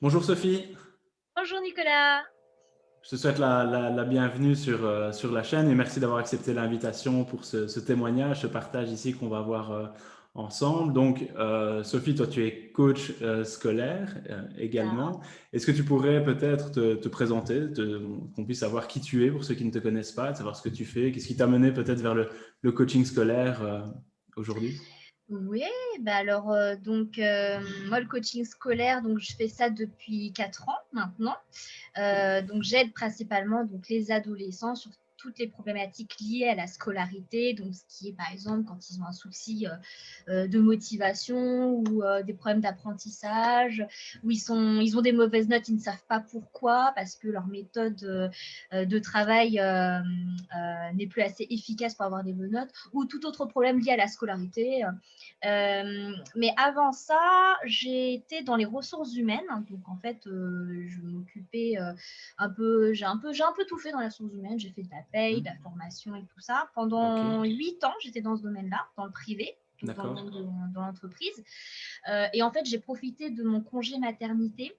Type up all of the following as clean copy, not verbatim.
Bonjour Sophie, Bonjour Nicolas. je te souhaite la bienvenue sur la chaîne et merci d'avoir accepté l'invitation pour ce témoignage, ce partage ici qu'on va voir ensemble. Donc Sophie, toi tu es coach scolaire Ça. également. Est-ce que tu pourrais peut-être te présenter, qu'on puisse savoir qui tu es pour ceux qui ne te connaissent pas, de savoir ce que tu fais, qu'est-ce qui t'a mené peut-être vers le coaching scolaire aujourd'hui? Oui, bah alors moi le coaching scolaire, donc je fais ça depuis 4 ans maintenant. Donc j'aide principalement donc les adolescents sur toutes les problématiques liées à la scolarité, donc ce qui est par exemple quand ils ont un souci de motivation ou des problèmes d'apprentissage, où ils ont des mauvaises notes, ils ne savent pas pourquoi, parce que leur méthode de travail n'est plus assez efficace pour avoir des bonnes notes, ou tout autre problème lié à la scolarité. Mais avant ça, j'ai été dans les ressources humaines, donc en fait, je m'occupais j'ai un peu tout fait dans les ressources humaines. J'ai fait de la paye, de la Hmm. formation et tout ça. Ok, Pendant 8 ans, j'étais dans ce domaine-là, dans le privé, donc dans le d'accord. monde dans l'entreprise. Et en fait, j'ai profité de mon congé maternité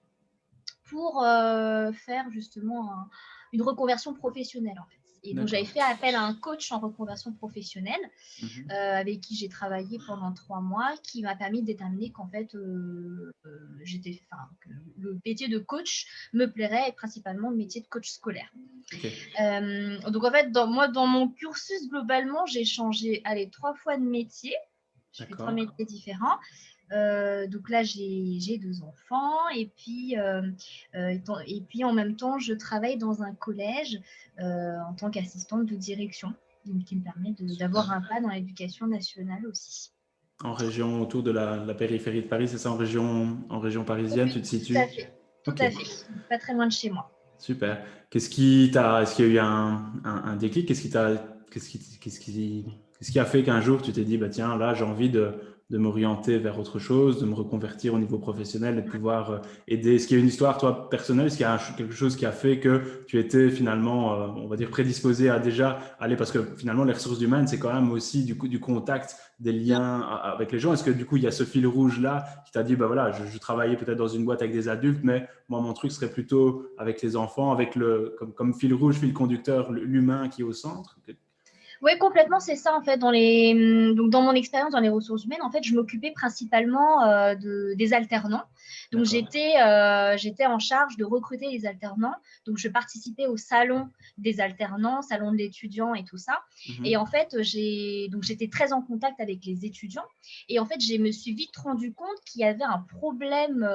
pour faire justement une reconversion professionnelle en fait. Et donc j'avais D'accord. fait appel à un coach en reconversion professionnelle Mhm. avec qui j'ai travaillé pendant 3 mois, qui m'a permis de déterminer qu'en fait que le métier de coach me plairait, et principalement le métier de coach scolaire. Ok, Donc en fait, dans mon cursus globalement, j'ai changé 3 fois de métier. J'ai fait 3 métiers d'accord. différents. Donc là, j'ai 2 enfants et puis en même temps, je travaille dans un collège en tant qu'assistante de direction, donc qui me permet d'avoir un Super. pas dans l'éducation nationale aussi. En région autour de la périphérie de Paris, c'est ça, en région parisienne, tu Oui, te tout à situes? fait, tout Ok, à fait. Pas très loin de chez moi. super. Est-ce qu'il y a eu un déclic? Qu'est-ce qui a fait qu'un jour tu t'es dit, bah tiens, là, j'ai envie de m'orienter vers autre chose, de me reconvertir au niveau professionnel et de pouvoir aider. Est-ce qu'il y a une histoire, toi, personnelle? Est-ce qu'il y a quelque chose qui a fait que tu étais finalement, on va dire, prédisposé à déjà aller, parce que finalement, les ressources humaines, c'est quand même aussi du contact, des Mm. liens avec les gens. Est-ce que du coup, il y a ce fil rouge-là qui t'a dit, bah voilà, je travaillais peut-être dans une boîte avec des adultes, mais moi, mon truc serait plutôt avec les enfants, avec comme fil rouge, fil conducteur, l'humain qui est au centre. Oui, complètement, c'est ça en fait. Donc, dans mon expérience dans les ressources humaines, en fait, je m'occupais principalement des alternants. Donc, D'accord. j'étais en charge de recruter les alternants. Donc, je participais au salon des alternants, salon de l'étudiant et tout ça. Et en Mhm. fait, j'étais très en contact avec les étudiants. Et en fait, je me suis vite rendu compte qu'il y avait un problème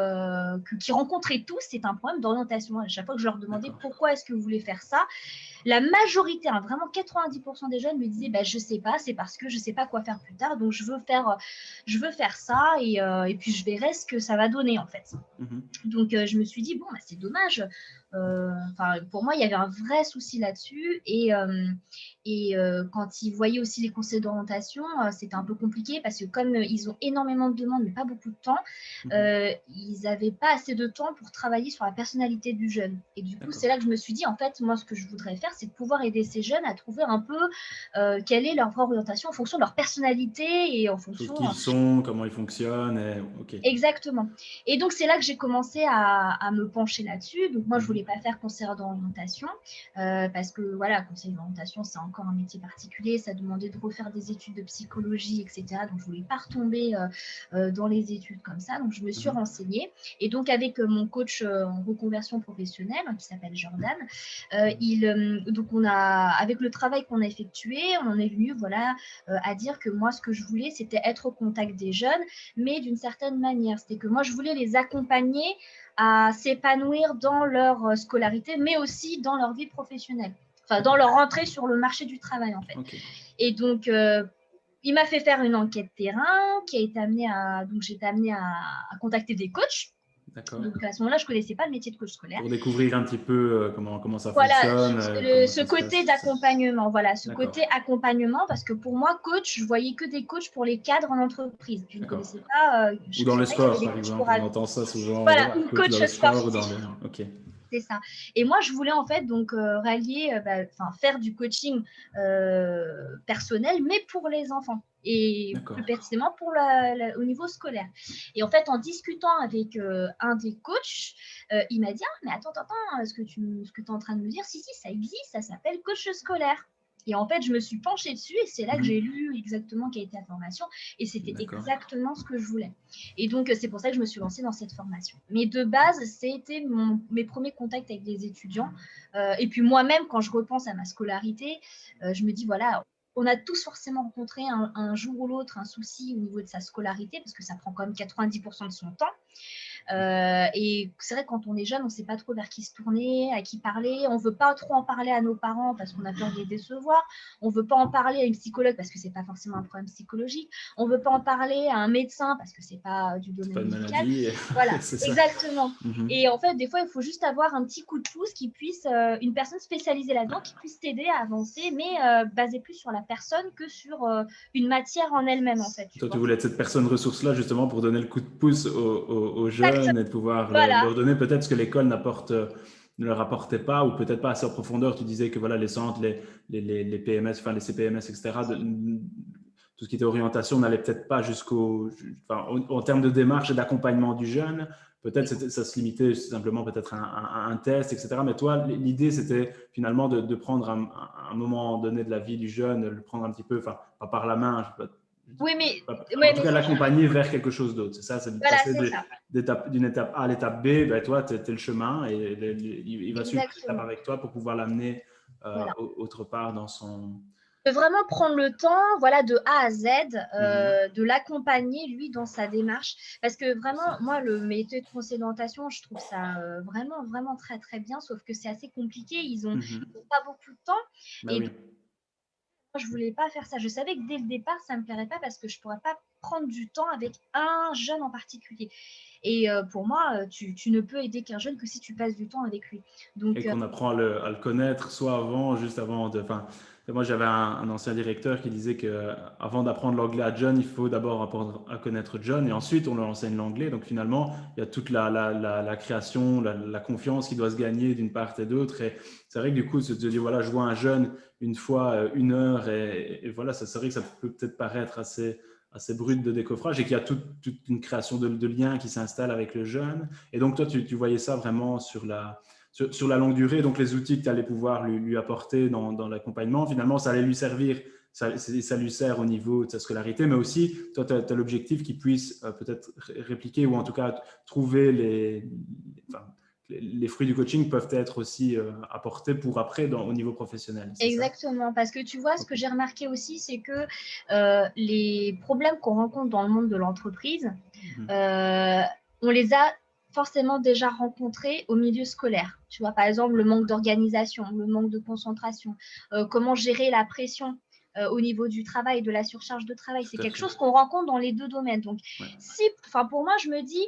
qu'ils rencontraient tous, c'est un problème d'orientation. À chaque fois que je leur demandais D'accord. pourquoi est-ce que vous voulez faire ça, la majorité, hein, vraiment 90% des jeunes me disaient bah, je sais pas, c'est parce que je sais pas quoi faire plus tard, donc je veux faire ça et puis je verrai ce que ça va donner en fait. Mhm. Donc je me suis dit bon bah, c'est dommage. Pour moi il y avait un vrai souci là-dessus quand ils voyaient aussi les conseils d'orientation, c'était un peu compliqué parce que comme ils ont énormément de demandes mais pas beaucoup de temps, Mhm. ils n'avaient pas assez de temps pour travailler sur la personnalité du jeune. Et du coup c'est D'accord. là que je me suis dit en fait moi ce que je voudrais faire c'est de pouvoir aider ces jeunes à trouver un peu quelle est leur vraie orientation en fonction de leur personnalité et en Sur fonction qui ils sont, comment ils fonctionnent. Ok. exactement. Et donc, c'est là que j'ai commencé à me pencher là-dessus. Donc, moi, je voulais Mhm. pas faire conseillère d'orientation parce que, voilà, conseiller d'orientation, c'est encore un métier particulier. Ça demandait de refaire des études de psychologie, etc. Donc, je voulais pas retomber dans les études comme ça. Donc, je me suis Mhm. renseignée. Et donc, avec mon coach en reconversion professionnelle, qui s'appelle Jordan, donc avec le travail qu'on a effectué, on en est venu, voilà, à dire que moi, ce que je voulais, c'était être au contact des jeunes mais d'une certaine manière. C'était que moi, je voulais les accompagner à s'épanouir dans leur scolarité, mais aussi dans leur vie professionnelle. Enfin, dans leur entrée sur le marché du travail, en fait. Ok. Et donc, il m'a fait faire une enquête terrain qui a été amenée à. Donc, j'ai été amenée à contacter des coachs. D'accord. Donc, à ce moment-là, je ne connaissais pas le métier de coach scolaire. Pour découvrir un petit peu comment ça Voilà, fonctionne, comment ce ça se côté passe, tout ça. d'accompagnement, voilà, ce côté D'accord. accompagnement, parce que pour moi, coach, je voyais que des coachs pour les cadres en entreprise. Je ne D'accord. connaissais pas, je Ou ne dans savais le pas qu'il y avait sport, des par coachs pour exemple. On adultes. entend ça souvent, Voilà, voilà, une coach dans coach le sport ou dans sportif. le... Ok. C'est ça. Et moi, je voulais en fait donc rallier, faire du coaching personnel, mais pour les enfants. et plus D'accord. précisément pour au niveau scolaire. Et en fait, en discutant avec un des coachs, il m'a dit: «Ah, mais attends, ce que tu es en train de me dire, si, ça existe, ça s'appelle coach scolaire». Et en fait, je me suis penchée dessus et c'est là que j'ai lu exactement quelle était la formation et c'était D'accord. exactement ce que je voulais. Et donc, c'est pour ça que je me suis lancée dans cette formation. Mais de base, c'était mes premiers contacts avec des étudiants. Et puis moi-même, quand je repense à ma scolarité, je me dis, voilà, on a tous forcément rencontré un jour ou l'autre un souci au niveau de sa scolarité, parce que ça prend quand même 90% de son temps. Et c'est vrai que quand on est jeune, on ne sait pas trop vers qui se tourner, à qui parler. On ne veut pas trop en parler à nos parents parce qu'on a peur de les décevoir. On ne veut pas en parler à une psychologue parce que ce n'est pas forcément un problème psychologique. On ne veut pas en parler à un médecin parce que ce n'est pas du C'est domaine pas une médical. maladie, Voilà, c'est ça. exactement. Mhm. Et en fait, des fois, il faut juste avoir un petit coup de pouce qui puisse, une personne spécialisée là-dedans, qui puisse t'aider à avancer, mais basé plus sur la personne que sur une matière en elle-même, en fait, tu Toi, tu vois. voulais être cette personne ressource-là, justement, pour donner le coup de pouce aux Exactement. jeunes et de pouvoir Voilà, leur donner peut-être ce que l'école ne leur apportait pas, ou peut-être pas assez en profondeur. Tu disais que voilà, les centres, les PMS, enfin les CPMS, etc., tout ce qui était orientation n'allait peut-être pas enfin, en termes de démarche et d'accompagnement du jeune. Peut-être ça se limitait simplement peut-être à un test, etc. Mais toi, l'idée, c'était finalement de prendre un moment donné de la vie du jeune, le prendre un petit peu, enfin, pas par la main, oui, mais, en ouais, tout mais cas, c'est ça. l'accompagner vers quelque chose d'autre. C'est ça, c'est de Voilà, passer c'est ça. d'une étape A à l'étape B. Ben, toi, tu es le chemin et il va suivre l'étape Exactement. avec toi pour pouvoir l'amener Voilà. autre part dans son. De vraiment prendre le temps, voilà, de A à Z, Mhm. de l'accompagner, lui, dans sa démarche. Parce que vraiment, moi, le métier de conseiller d'orientation, je trouve ça vraiment, vraiment très, très bien, sauf que c'est assez compliqué. Ils ont Mhm. pas beaucoup de temps. Ben Et oui. donc, moi, je voulais pas faire ça. Je savais que dès le départ, ça me plairait pas parce que je pourrais pas prendre du temps avec un jeune en particulier. Et pour moi, tu ne peux aider qu'un jeune que si tu passes du temps avec lui. Et Donc, qu'on apprend à le connaître, soit avant, juste avant de. Enfin, moi, j'avais un ancien directeur qui disait que avant d'apprendre l'anglais à John, il faut d'abord apprendre à connaître John et ensuite on leur enseigne l'anglais. Donc finalement, il y a toute la création, la confiance qui doit se gagner d'une part et d'autre. Et c'est vrai que du coup, se dire, voilà, je vois un jeune une fois, 1 heure, et voilà, ça, c'est vrai que ça peut peut-être paraître assez brut de décoffrage et qu'il y a toute une création de liens qui s'installe avec le jeune. Et donc toi, tu voyais ça vraiment sur la longue durée, donc les outils que tu allais pouvoir lui apporter dans l'accompagnement, finalement, ça allait lui servir, ça lui sert au niveau de sa scolarité, mais aussi, toi, tu as l'objectif qu'il puisse peut-être répliquer ou en tout cas trouver enfin, les fruits du coaching peuvent être aussi apportés pour après au niveau professionnel, c'est ça? exactement, parce que tu vois, ce Ok. que j'ai remarqué aussi, c'est que les problèmes qu'on rencontre dans le monde de l'entreprise, Mhm. euh, on les a forcément déjà rencontrés au milieu scolaire. Tu vois, par exemple, le manque d'organisation, le manque de concentration, comment gérer la pression au niveau du travail, de la surcharge de travail. C'est Tout à quelque fait. chose qu'on rencontre dans les deux domaines. Donc, Ouais. si, enfin, pour moi, je me dis,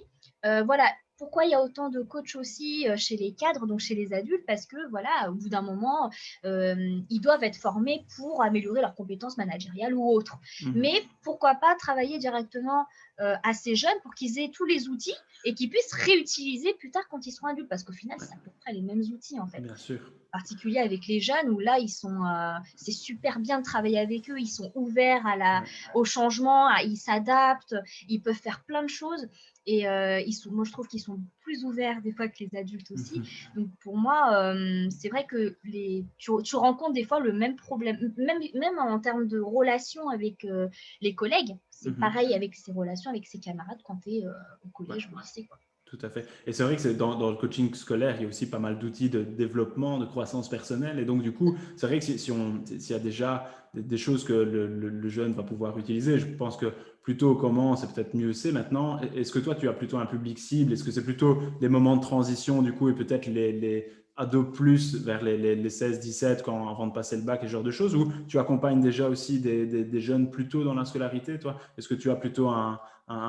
voilà, pourquoi il y a autant de coachs aussi chez les cadres, donc chez les adultes, parce que voilà, au bout d'un moment, ils doivent être formés pour améliorer leurs compétences managériales ou autres. Mhm. Mais pourquoi pas travailler directement à ces jeunes pour qu'ils aient tous les outils et qu'ils puissent réutiliser plus tard quand ils seront adultes, parce qu'au final, Ouais. c'est à peu près les mêmes outils en fait. Bien sûr. Particulier avec les jeunes où là, c'est super bien de travailler avec eux, ils sont ouverts Ouais. au changement, ils s'adaptent, ils peuvent faire plein de choses. Et moi, je trouve qu'ils sont plus ouverts des fois que les adultes aussi. Mhm. Donc, pour moi, c'est vrai que tu rencontres des fois le même problème, même en termes de relations avec les collègues. C'est Mhm. pareil avec ses relations avec ses camarades quand tu es au Ouais. collège ou au lycée, quoi. Tout à fait. Et c'est vrai que dans le coaching scolaire, il y a aussi pas mal d'outils de développement, de croissance personnelle. Et donc, du coup, c'est vrai que s'il y a déjà des choses que le jeune va pouvoir utiliser, je pense que plus tôt on commence, c'est peut-être mieux c'est maintenant. Est-ce que toi, tu as plutôt un public cible? Est-ce que c'est plutôt des moments de transition, du coup, et peut-être les ados plus vers les 16-17 avant de passer le bac et ce genre de choses? Ou tu accompagnes déjà aussi des jeunes plus tôt dans la scolarité, toi? Est-ce que tu as plutôt un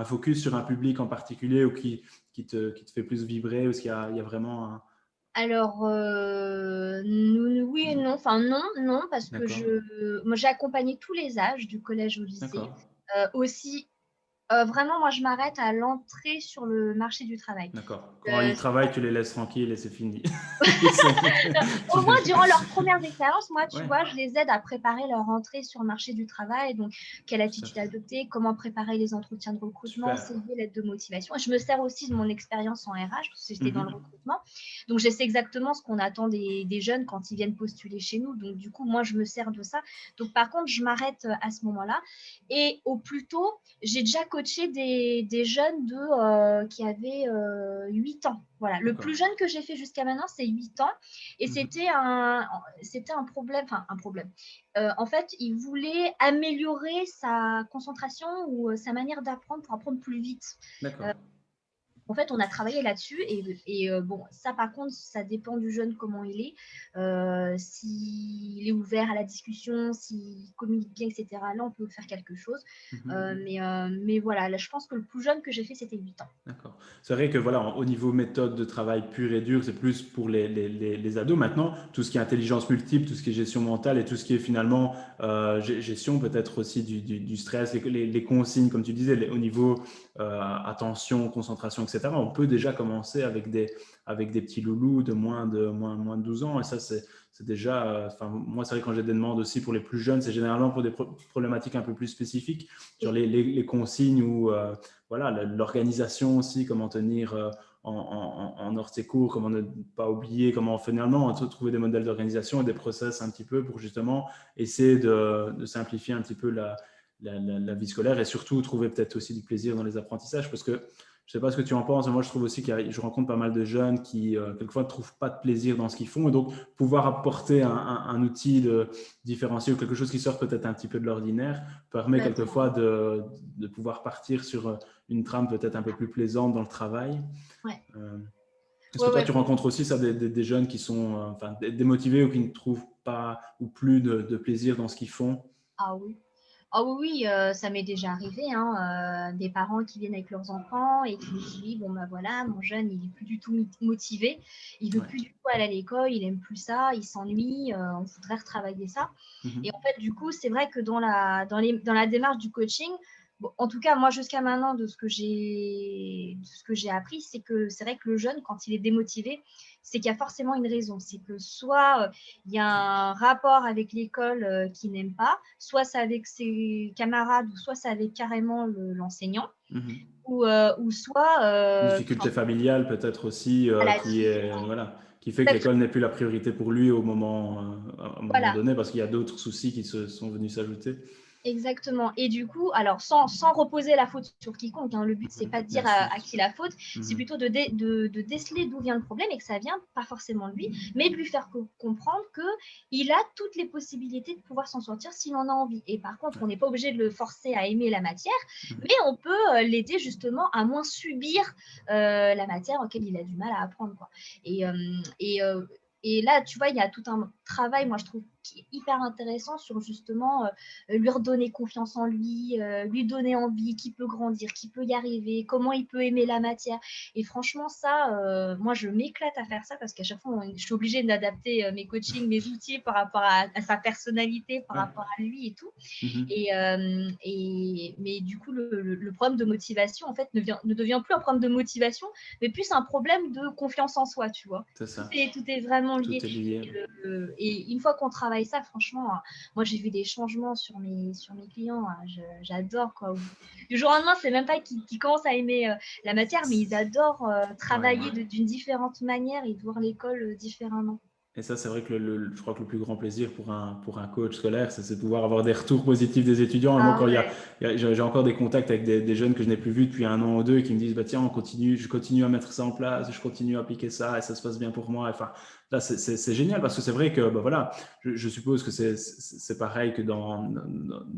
focus sur un public en particulier ou qui te fait plus vibrer? Ou est-ce qu'il y a vraiment un. Alors, oui et non. Enfin, non, non, parce que D'accord, moi, j'ai accompagné tous les âges, du collège au lycée. d'accord, Aussi Vraiment, moi, je m'arrête à l'entrée sur le marché du travail. D'accord. Quand ils travaillent, tu les laisses tranquilles et c'est fini. Tu Au moins, les... durant leurs premières expériences, moi, tu Ouais, vois, je les aide à préparer leur entrée sur le marché du travail. Donc, quelle tout à attitude fait. adopter, comment préparer les entretiens de recrutement, Super. CV, lettre de motivation. Et je me sers aussi de mon expérience en RH, parce que j'étais dans le Mhm. recrutement. Donc, je sais exactement ce qu'on attend des jeunes quand ils viennent postuler chez nous. Donc, du coup, moi, je me sers de ça. Donc, par contre, je m'arrête à ce moment-là. Et au plus tôt, j'ai déjà coaché des jeunes qui avaient 8 ans. Voilà. Le D'accord. plus jeune que j'ai fait jusqu'à maintenant, c'est 8 ans. Et Mhm. c'était un problème, enfin un problème. En fait, il voulait améliorer sa concentration ou sa manière d'apprendre pour apprendre plus vite. Euh, D'accord. En fait, on a travaillé là-dessus et bon, ça par contre, ça dépend du jeune comment il est, s'il est ouvert à la discussion, s'il communique bien, etc. Là, on peut faire quelque chose. Mhm. Mais voilà, là, je pense que le plus jeune que j'ai fait, c'était 8 ans. D'accord. C'est vrai que voilà, au niveau méthode de travail pure et dure, c'est plus pour les ados. Maintenant, tout ce qui est intelligence multiple, tout ce qui est gestion mentale et tout ce qui est finalement gestion peut-être aussi du stress, les consignes, comme tu disais, au niveau attention, concentration, etc. On peut déjà commencer avec des petits loulous de moins de 12 ans. Et ça, c'est déjà, enfin, moi, c'est vrai quand j'ai des demandes aussi pour les plus jeunes, c'est généralement pour des problématiques un peu plus spécifiques, genre Oui, les consignes ou voilà, l'organisation aussi, comment tenir en hors de ses cours, comment ne pas oublier, comment finalement trouver des modèles d'organisation et des process un petit peu pour justement essayer de simplifier un petit peu la vie scolaire et surtout trouver peut-être aussi du plaisir dans les apprentissages parce que je ne sais pas ce que tu en penses, mais moi je trouve aussi que je rencontre pas mal de jeunes qui quelquefois ne trouvent pas de plaisir dans ce qu'ils font et donc pouvoir apporter un outil différencié ou quelque chose qui sort peut-être un petit peu de l'ordinaire permet quelquefois complètement. de pouvoir partir sur une trame peut-être un peu plus plaisante dans le travail. Ouais, Euh, Est-ce que ouais, toi, ouais. tu rencontres aussi ça, des jeunes qui sont enfin, démotivés ou qui ne trouvent pas ou plus de plaisir dans ce qu'ils font? Ah oui. Ah oui, oui, ça m'est déjà arrivé, hein, des parents qui viennent avec leurs enfants et qui me disent, oui, bon, bah voilà, mon jeune, il est plus du tout motivé, il veut Ouais. plus du tout aller à l'école, il aime plus ça, il s'ennuie, on voudrait retravailler ça. Et en Mhm. fait, du coup, c'est vrai que dans la démarche du coaching, bon, en tout cas, moi, jusqu'à maintenant, de ce que j'ai appris, c'est que c'est vrai que le jeune, quand il est démotivé, c'est qu'il y a forcément une raison. C'est que soit il y a un rapport avec l'école qu'il n'aime pas, soit c'est avec ses camarades, ou soit c'est avec carrément l'enseignant, Mhm. ou soit Une difficulté familiale peut-être aussi à la qui est difficulté. voilà qui fait que l'école n'est plus la priorité pour lui à un moment Voilà, donné parce qu'il y a d'autres soucis qui se sont venus s'ajouter. exactement. Et du coup, alors sans reposer la faute sur quiconque, hein, le but, c'est Mhm. pas de dire Bien sûr. à qui la faute, c'est Mhm. plutôt de déceler d'où vient le problème et que ça vient pas forcément de lui, mais de lui faire comprendre qu'il a toutes les possibilités de pouvoir s'en sortir s'il en a envie. Et par contre, on Ouais. n'est pas obligé de le forcer à aimer la matière, Mhm. mais on peut l'aider justement à moins subir la matière auquel il a du mal à apprendre, quoi. Et, et là, tu vois, il y a tout un travail, moi, je trouve, qui est hyper intéressant sur justement lui redonner confiance en lui, lui donner envie qu'il peut grandir, qu'il peut y arriver, comment il peut aimer la matière. Et franchement, ça, moi, je m'éclate à faire ça parce qu'à chaque fois, je suis obligée d'adapter mes coachings, mes outils par rapport à sa personnalité, par Ouais. rapport à lui et tout. Mhm. Mais du coup, le problème de motivation, en fait, ne devient plus un problème de motivation, mais plus un problème de confiance en soi, tu vois. C'est ça. Tout est vraiment lié. Tout est lié. Et une fois qu'on travaille ça, franchement, moi j'ai vu des changements sur mes clients. J'adore quoi. Du jour au lendemain, c'est même pas qu'ils commencent à aimer la matière, mais ils adorent Ouais. travailler d'une différente manière et de voir l'école différemment. Et ça, c'est vrai que je crois que le plus grand plaisir pour un coach scolaire, c'est de pouvoir avoir des retours positifs des étudiants. Et moi, Ah quand ouais. j'ai encore des contacts avec des jeunes que je n'ai plus vus depuis un an ou deux et qui me disent, bah, tiens, je continue à mettre ça en place, je continue à appliquer ça et ça se passe bien pour moi. Enfin, là, c'est génial parce que c'est vrai que, bah, voilà, je suppose que c'est pareil que dans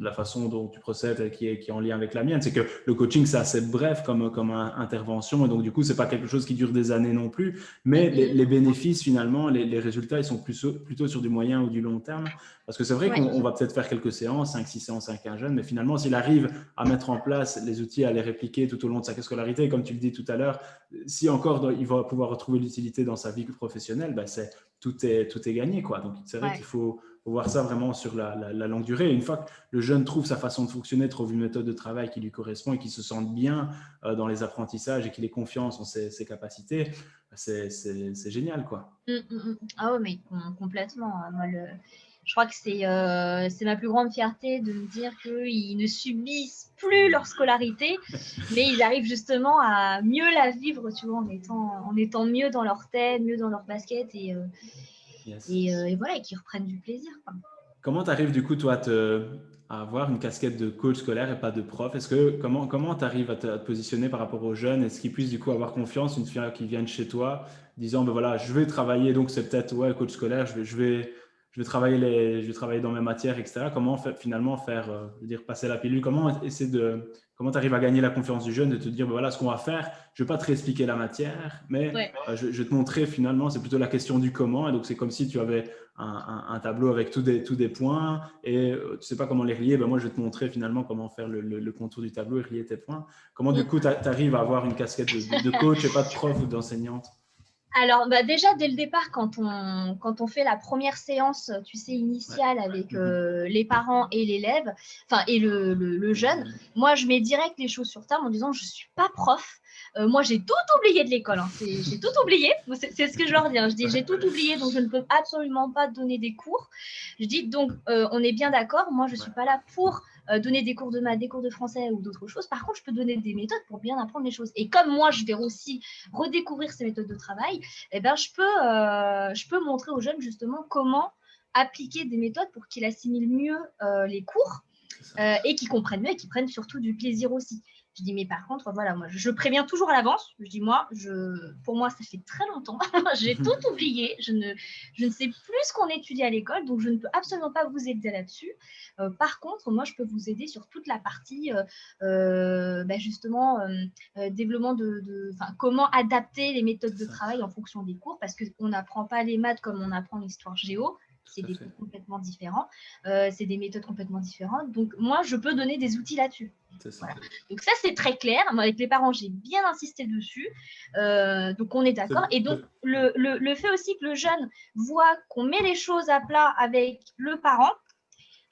la façon dont tu procèdes et qui est en lien avec la mienne. C'est que le coaching, c'est assez bref comme intervention et donc, du coup, c'est pas quelque chose qui dure des années non plus. Mais Et les bénéfices, finalement, les résultats, ils sont plutôt sur du moyen ou du long terme. Parce que c'est vrai ouais, qu'on va peut-être faire quelques séances, 5-6 séances avec un jeune, mais finalement, s'il arrive à mettre en place les outils, à les répliquer tout au long de sa scolarité, comme tu le dis tout à l'heure, si encore il va pouvoir retrouver l'utilité dans sa vie professionnelle, ben tout est gagné, quoi. Donc, c'est vrai Ouais. qu'il faut voir ça vraiment sur la longue durée. Et une fois que le jeune trouve sa façon de fonctionner, trouve une méthode de travail qui lui correspond et qui se sente bien dans les apprentissages et qu'il ait confiance en ses capacités, c'est génial, quoi. Ah ouais, mais complètement. Moi, je crois que c'est ma plus grande fierté de me dire qu'ils ne subissent plus leur scolarité, mais ils arrivent justement à mieux la vivre, tu vois, en étant mieux dans leur tête, mieux dans leur basket Yes. et voilà, et qu'ils reprennent du plaisir, quoi. Comment tu arrives du coup, toi, à avoir une casquette de coach scolaire et pas de prof? Comment tu arrives à te positionner par rapport aux jeunes? Est-ce qu'ils puissent du coup avoir confiance, une fille qui vienne chez toi, disant, ben voilà, je vais travailler, donc c'est peut-être, ouais, coach scolaire, je vais travailler dans mes matières, etc. Comment finalement faire, je veux dire, passer la pilule? Comment tu arrives à gagner la confiance du jeune, de te dire, ben voilà ce qu'on va faire, je ne vais pas te réexpliquer la matière, mais Ouais. je vais te montrer finalement, c'est plutôt la question du comment. Et donc, c'est comme si tu avais un tableau avec tous des points et tu ne sais pas comment les relier, ben moi je vais te montrer finalement comment faire le contour du tableau et relier tes points. Comment du coup tu arrives à avoir une casquette de coach et pas de prof ou d'enseignante? Alors, bah, déjà, dès le départ, quand on fait la première séance, tu sais, initiale avec les parents et l'élève, enfin, et le jeune, moi, je mets direct les choses sur table en disant, je ne suis pas prof. Moi, j'ai tout oublié de l'école. Hein. J'ai tout oublié. C'est ce que je leur dis. Hein. Je dis, j'ai tout oublié, donc je ne peux absolument pas donner des cours. Je dis, donc, on est bien d'accord. Moi, je ne suis pas là pour donner des cours de maths, des cours de français ou d'autres choses. Par contre, je peux donner des méthodes pour bien apprendre les choses. Et comme moi, je vais aussi redécouvrir ces méthodes de travail, eh ben, je peux montrer aux jeunes justement comment appliquer des méthodes pour qu'ils assimilent mieux les cours et qu'ils comprennent mieux et qu'ils prennent surtout du plaisir aussi. Je dis, mais par contre, voilà, moi, je préviens toujours à l'avance. Je dis, pour moi, ça fait très longtemps. J'ai tout oublié. Je ne sais plus ce qu'on étudie à l'école, donc je ne peux absolument pas vous aider là-dessus. Par contre, moi, je peux vous aider sur toute la partie, justement, développement comment adapter les méthodes de travail en fonction des cours, parce qu'on n'apprend pas les maths comme on apprend l'histoire géo. C'est des cours complètement différents. C'est des méthodes complètement différentes. Donc, moi, je peux donner des outils là-dessus. Voilà. Donc, ça, c'est très clair. Moi, avec les parents, j'ai bien insisté dessus. Donc, on est d'accord. Et donc, le fait aussi que le jeune voit qu'on met les choses à plat avec le parent,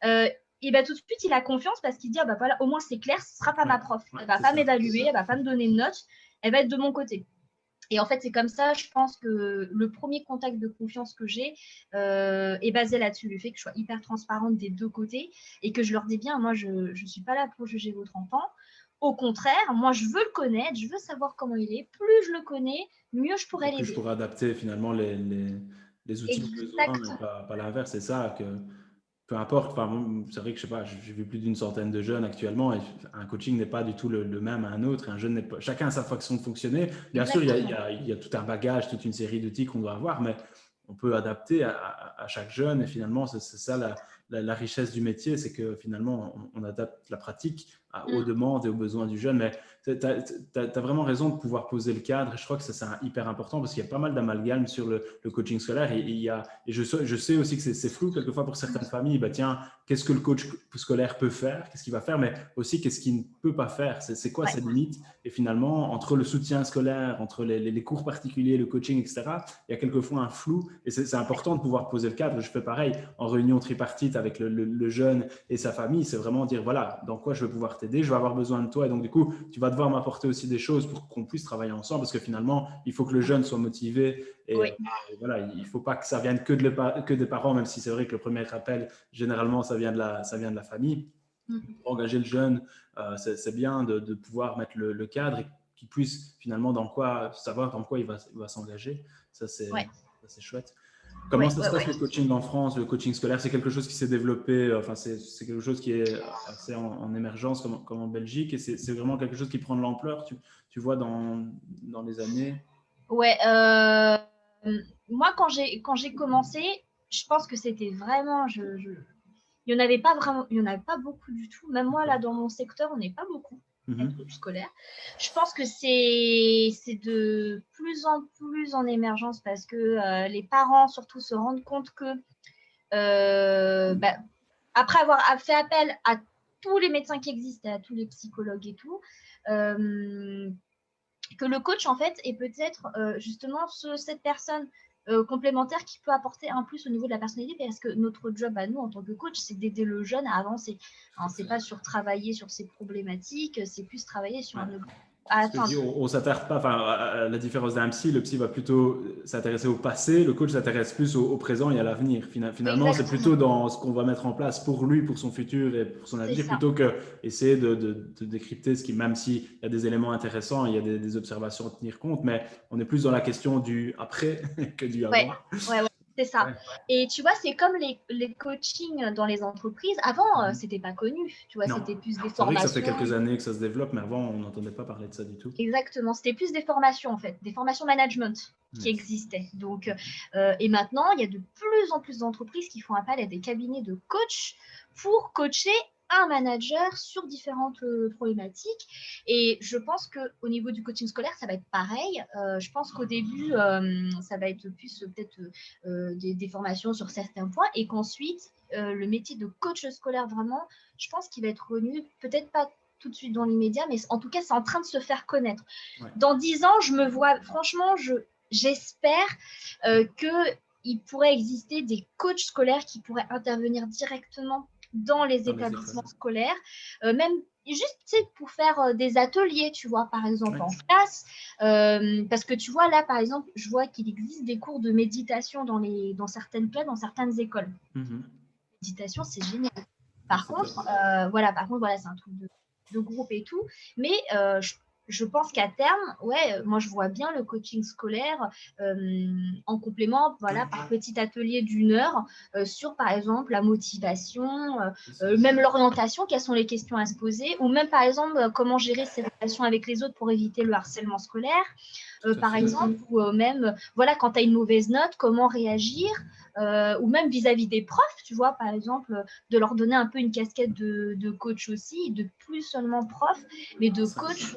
et ben, tout de suite, il a confiance parce qu'il dit, ah, bah, voilà, au moins, c'est clair, ce ne sera pas ma prof. Elle ne va pas m'évaluer, elle ne va pas me donner une note. Elle va être de mon côté. Et en fait, c'est comme ça, je pense que le premier contact de confiance que j'ai est basé là-dessus, le fait que je sois hyper transparente des deux côtés et que je leur dis bien, moi, je ne suis pas là pour juger votre enfant. Au contraire, moi, je veux le connaître, je veux savoir comment il est. Plus je le connais, mieux je pourrais Plus je l'aider. pourrais adapter finalement les outils aux besoins et pas l'inverse. C'est ça que peu importe. Enfin, c'est vrai que je sais pas, j'ai vu plus d'une centaine de jeunes actuellement et un coaching n'est pas du tout le même à un autre. Un jeune n'est pas, chacun a sa façon de fonctionner. Bien sûr, il y a tout un bagage, toute une série d'outils qu'on doit avoir, mais on peut adapter à chaque jeune et finalement, c'est ça la richesse du métier, c'est que finalement, on adapte la pratique aux demandes et aux besoins du jeune. Mais tu as vraiment raison de pouvoir poser le cadre. Et je crois que ça, c'est hyper important parce qu'il y a pas mal d'amalgames sur le coaching scolaire. Et je sais aussi que c'est flou quelquefois pour certaines familles. Bah, tiens, qu'est-ce que le coach scolaire peut faire? Qu'est-ce qu'il va faire? Mais aussi, qu'est-ce qu'il ne peut pas faire? C'est quoi ses limites? Et finalement, entre le soutien scolaire, entre les cours particuliers, le coaching, etc., il y a quelquefois un flou. Et c'est important de pouvoir poser le cadre. Je fais pareil en réunion tripartite avec le jeune et sa famille. C'est vraiment dire, voilà, dans quoi je vais pouvoir t'aider, je vais avoir besoin de toi. Et donc, du coup, tu vas devoir m'apporter aussi des choses pour qu'on puisse travailler ensemble parce que finalement, il faut que le jeune soit motivé. Et voilà, il ne faut pas que ça vienne que des parents, même si c'est vrai que le premier appel, généralement, ça vient de la famille. Pour engager le jeune, c'est bien de pouvoir mettre le cadre et qu'il puisse finalement savoir dans quoi il va s'engager. Ça, c'est chouette. Comment ça se passe le coaching en France, le coaching scolaire? C'est quelque chose qui s'est développé, enfin, c'est quelque chose qui est assez en émergence comme en Belgique et c'est vraiment quelque chose qui prend de l'ampleur, tu vois, dans les années? Ouais, moi, quand j'ai commencé, je pense que c'était vraiment, il n'y en avait pas vraiment, il n'y en avait pas beaucoup du tout. Même moi, là, dans mon secteur, on n'est pas beaucoup être scolaire. Je pense que c'est de plus en plus en émergence parce que les parents, surtout, se rendent compte que après avoir fait appel à tous les médecins qui existent, à tous les psychologues et tout, que le coach, en fait, est peut-être justement cette personne complémentaire qui peut apporter un plus au niveau de la personnalité, parce que notre job à nous en tant que coach, c'est d'aider le jeune à avancer. Hein, c'est pas sur travailler sur ses problématiques, c'est plus travailler sur Ouais. un objectif à Ce que je dis, atteindre. on ne s'attarde pas, enfin, à la différence d'un psy, le psy va plutôt s'intéresser au passé, le coach s'intéresse plus au présent et à l'avenir. Finalement, c'est plutôt Exactement, dans ce qu'on va mettre en place pour lui, pour son futur et pour son c'est avenir, ça. plutôt que essayer de décrypter ce qui, même s'il y a des éléments intéressants, il y a des observations à tenir compte, mais on est plus dans la question du après que du Ouais, avant. ouais, c'est ça. Ouais. Et tu vois, c'est comme les coachings dans les entreprises. Avant, Mhm. c'était pas connu. Tu vois, Non, c'était plus des c'est vrai que ça fait formations. quelques années que ça se développe, mais avant, on n'entendait pas parler de ça du tout. Exactement, c'était plus des formations en fait, des formations management qui Yes. existaient. Donc, et maintenant, il y a de plus en plus d'entreprises qui font appel à des cabinets de coach pour coacher un manager sur différentes problématiques. Et je pense qu'au niveau du coaching scolaire, ça va être pareil. Je pense qu'au début, ça va être plus peut-être des formations sur certains points et qu'ensuite, le métier de coach scolaire, vraiment, je pense qu'il va être reconnu, peut-être pas tout de suite dans l'immédiat, mais en tout cas, c'est en train de se faire connaître. Ouais. Dans 10 ans, je me vois, franchement, j'espère qu'il pourrait exister des coachs scolaires qui pourraient intervenir directement dans les Dans les établissements écoles. scolaires, même juste pour faire des ateliers, tu vois, par exemple Ouais. en classe, parce que tu vois, là, par exemple, je vois qu'il existe des cours de méditation dans certaines classes, dans certaines écoles. Mhm. Méditation, c'est génial. Ouais, Par c'est top. contre, voilà, c'est un truc de groupe et tout. Mais je pense qu'à terme, ouais, moi je vois bien le coaching scolaire en complément, voilà, par petit atelier d'1 heure sur, par exemple, la motivation, même l'orientation, quelles sont les questions à se poser, ou même, par exemple, comment gérer ses relations avec les autres pour éviter le harcèlement scolaire. Tout à Par fait. exemple, ou même, voilà, quand tu as une mauvaise note, comment réagir, ou même vis-à-vis des profs, tu vois, par exemple, de leur donner un peu une casquette de coach aussi, de plus seulement prof, mais de Ça. coach.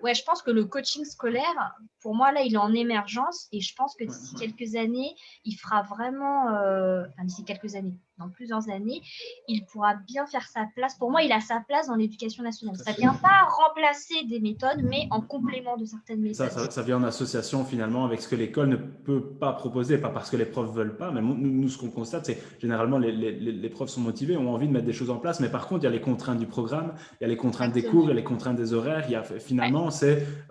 Ouais, je pense que le coaching scolaire, pour moi, là, il est en émergence et je pense que Ouais. d'ici quelques années, il fera vraiment, enfin, d'ici quelques années, dans plusieurs années, il pourra bien faire sa place. Pour moi, il a sa place dans l'éducation nationale. Tout à Ça ne fait. vient pas remplacer des méthodes, mais en complément de certaines Ça, méthodes. ça vient en association finalement avec ce que l'école ne peut pas proposer, pas parce que les profs veulent pas, mais nous ce qu'on constate, c'est généralement les profs sont motivés, ont envie de mettre des choses en place, mais par contre, il y a les contraintes du programme, il y a les contraintes des cours, Exactement. il y a les contraintes des horaires, il y a, Ouais. finalement,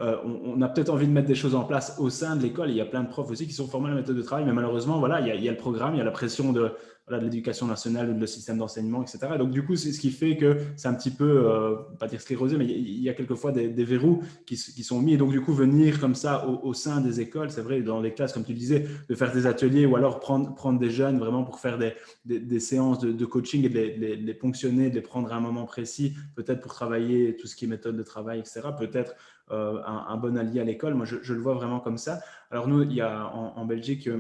on a peut-être envie de mettre des choses en place au sein de l'école, il y a plein de profs aussi qui sont formés à la méthode de travail, mais malheureusement, voilà, il y a le programme, il y a la pression de l'éducation nationale ou de le système d'enseignement, etc. Donc, du coup, c'est ce qui fait que c'est un petit peu, pas dire sclérosé, mais il y a quelquefois des verrous qui sont mis. Et donc, du coup, venir comme ça au sein des écoles, c'est vrai, dans les classes, comme tu le disais, de faire des ateliers ou alors prendre des jeunes vraiment pour faire des séances de coaching et de les ponctionner, de les prendre à un moment précis, peut-être pour travailler tout ce qui est méthode de travail, etc. Peut-être un bon allié à l'école. Moi, je le vois vraiment comme ça. Alors, nous, il y a en Belgique,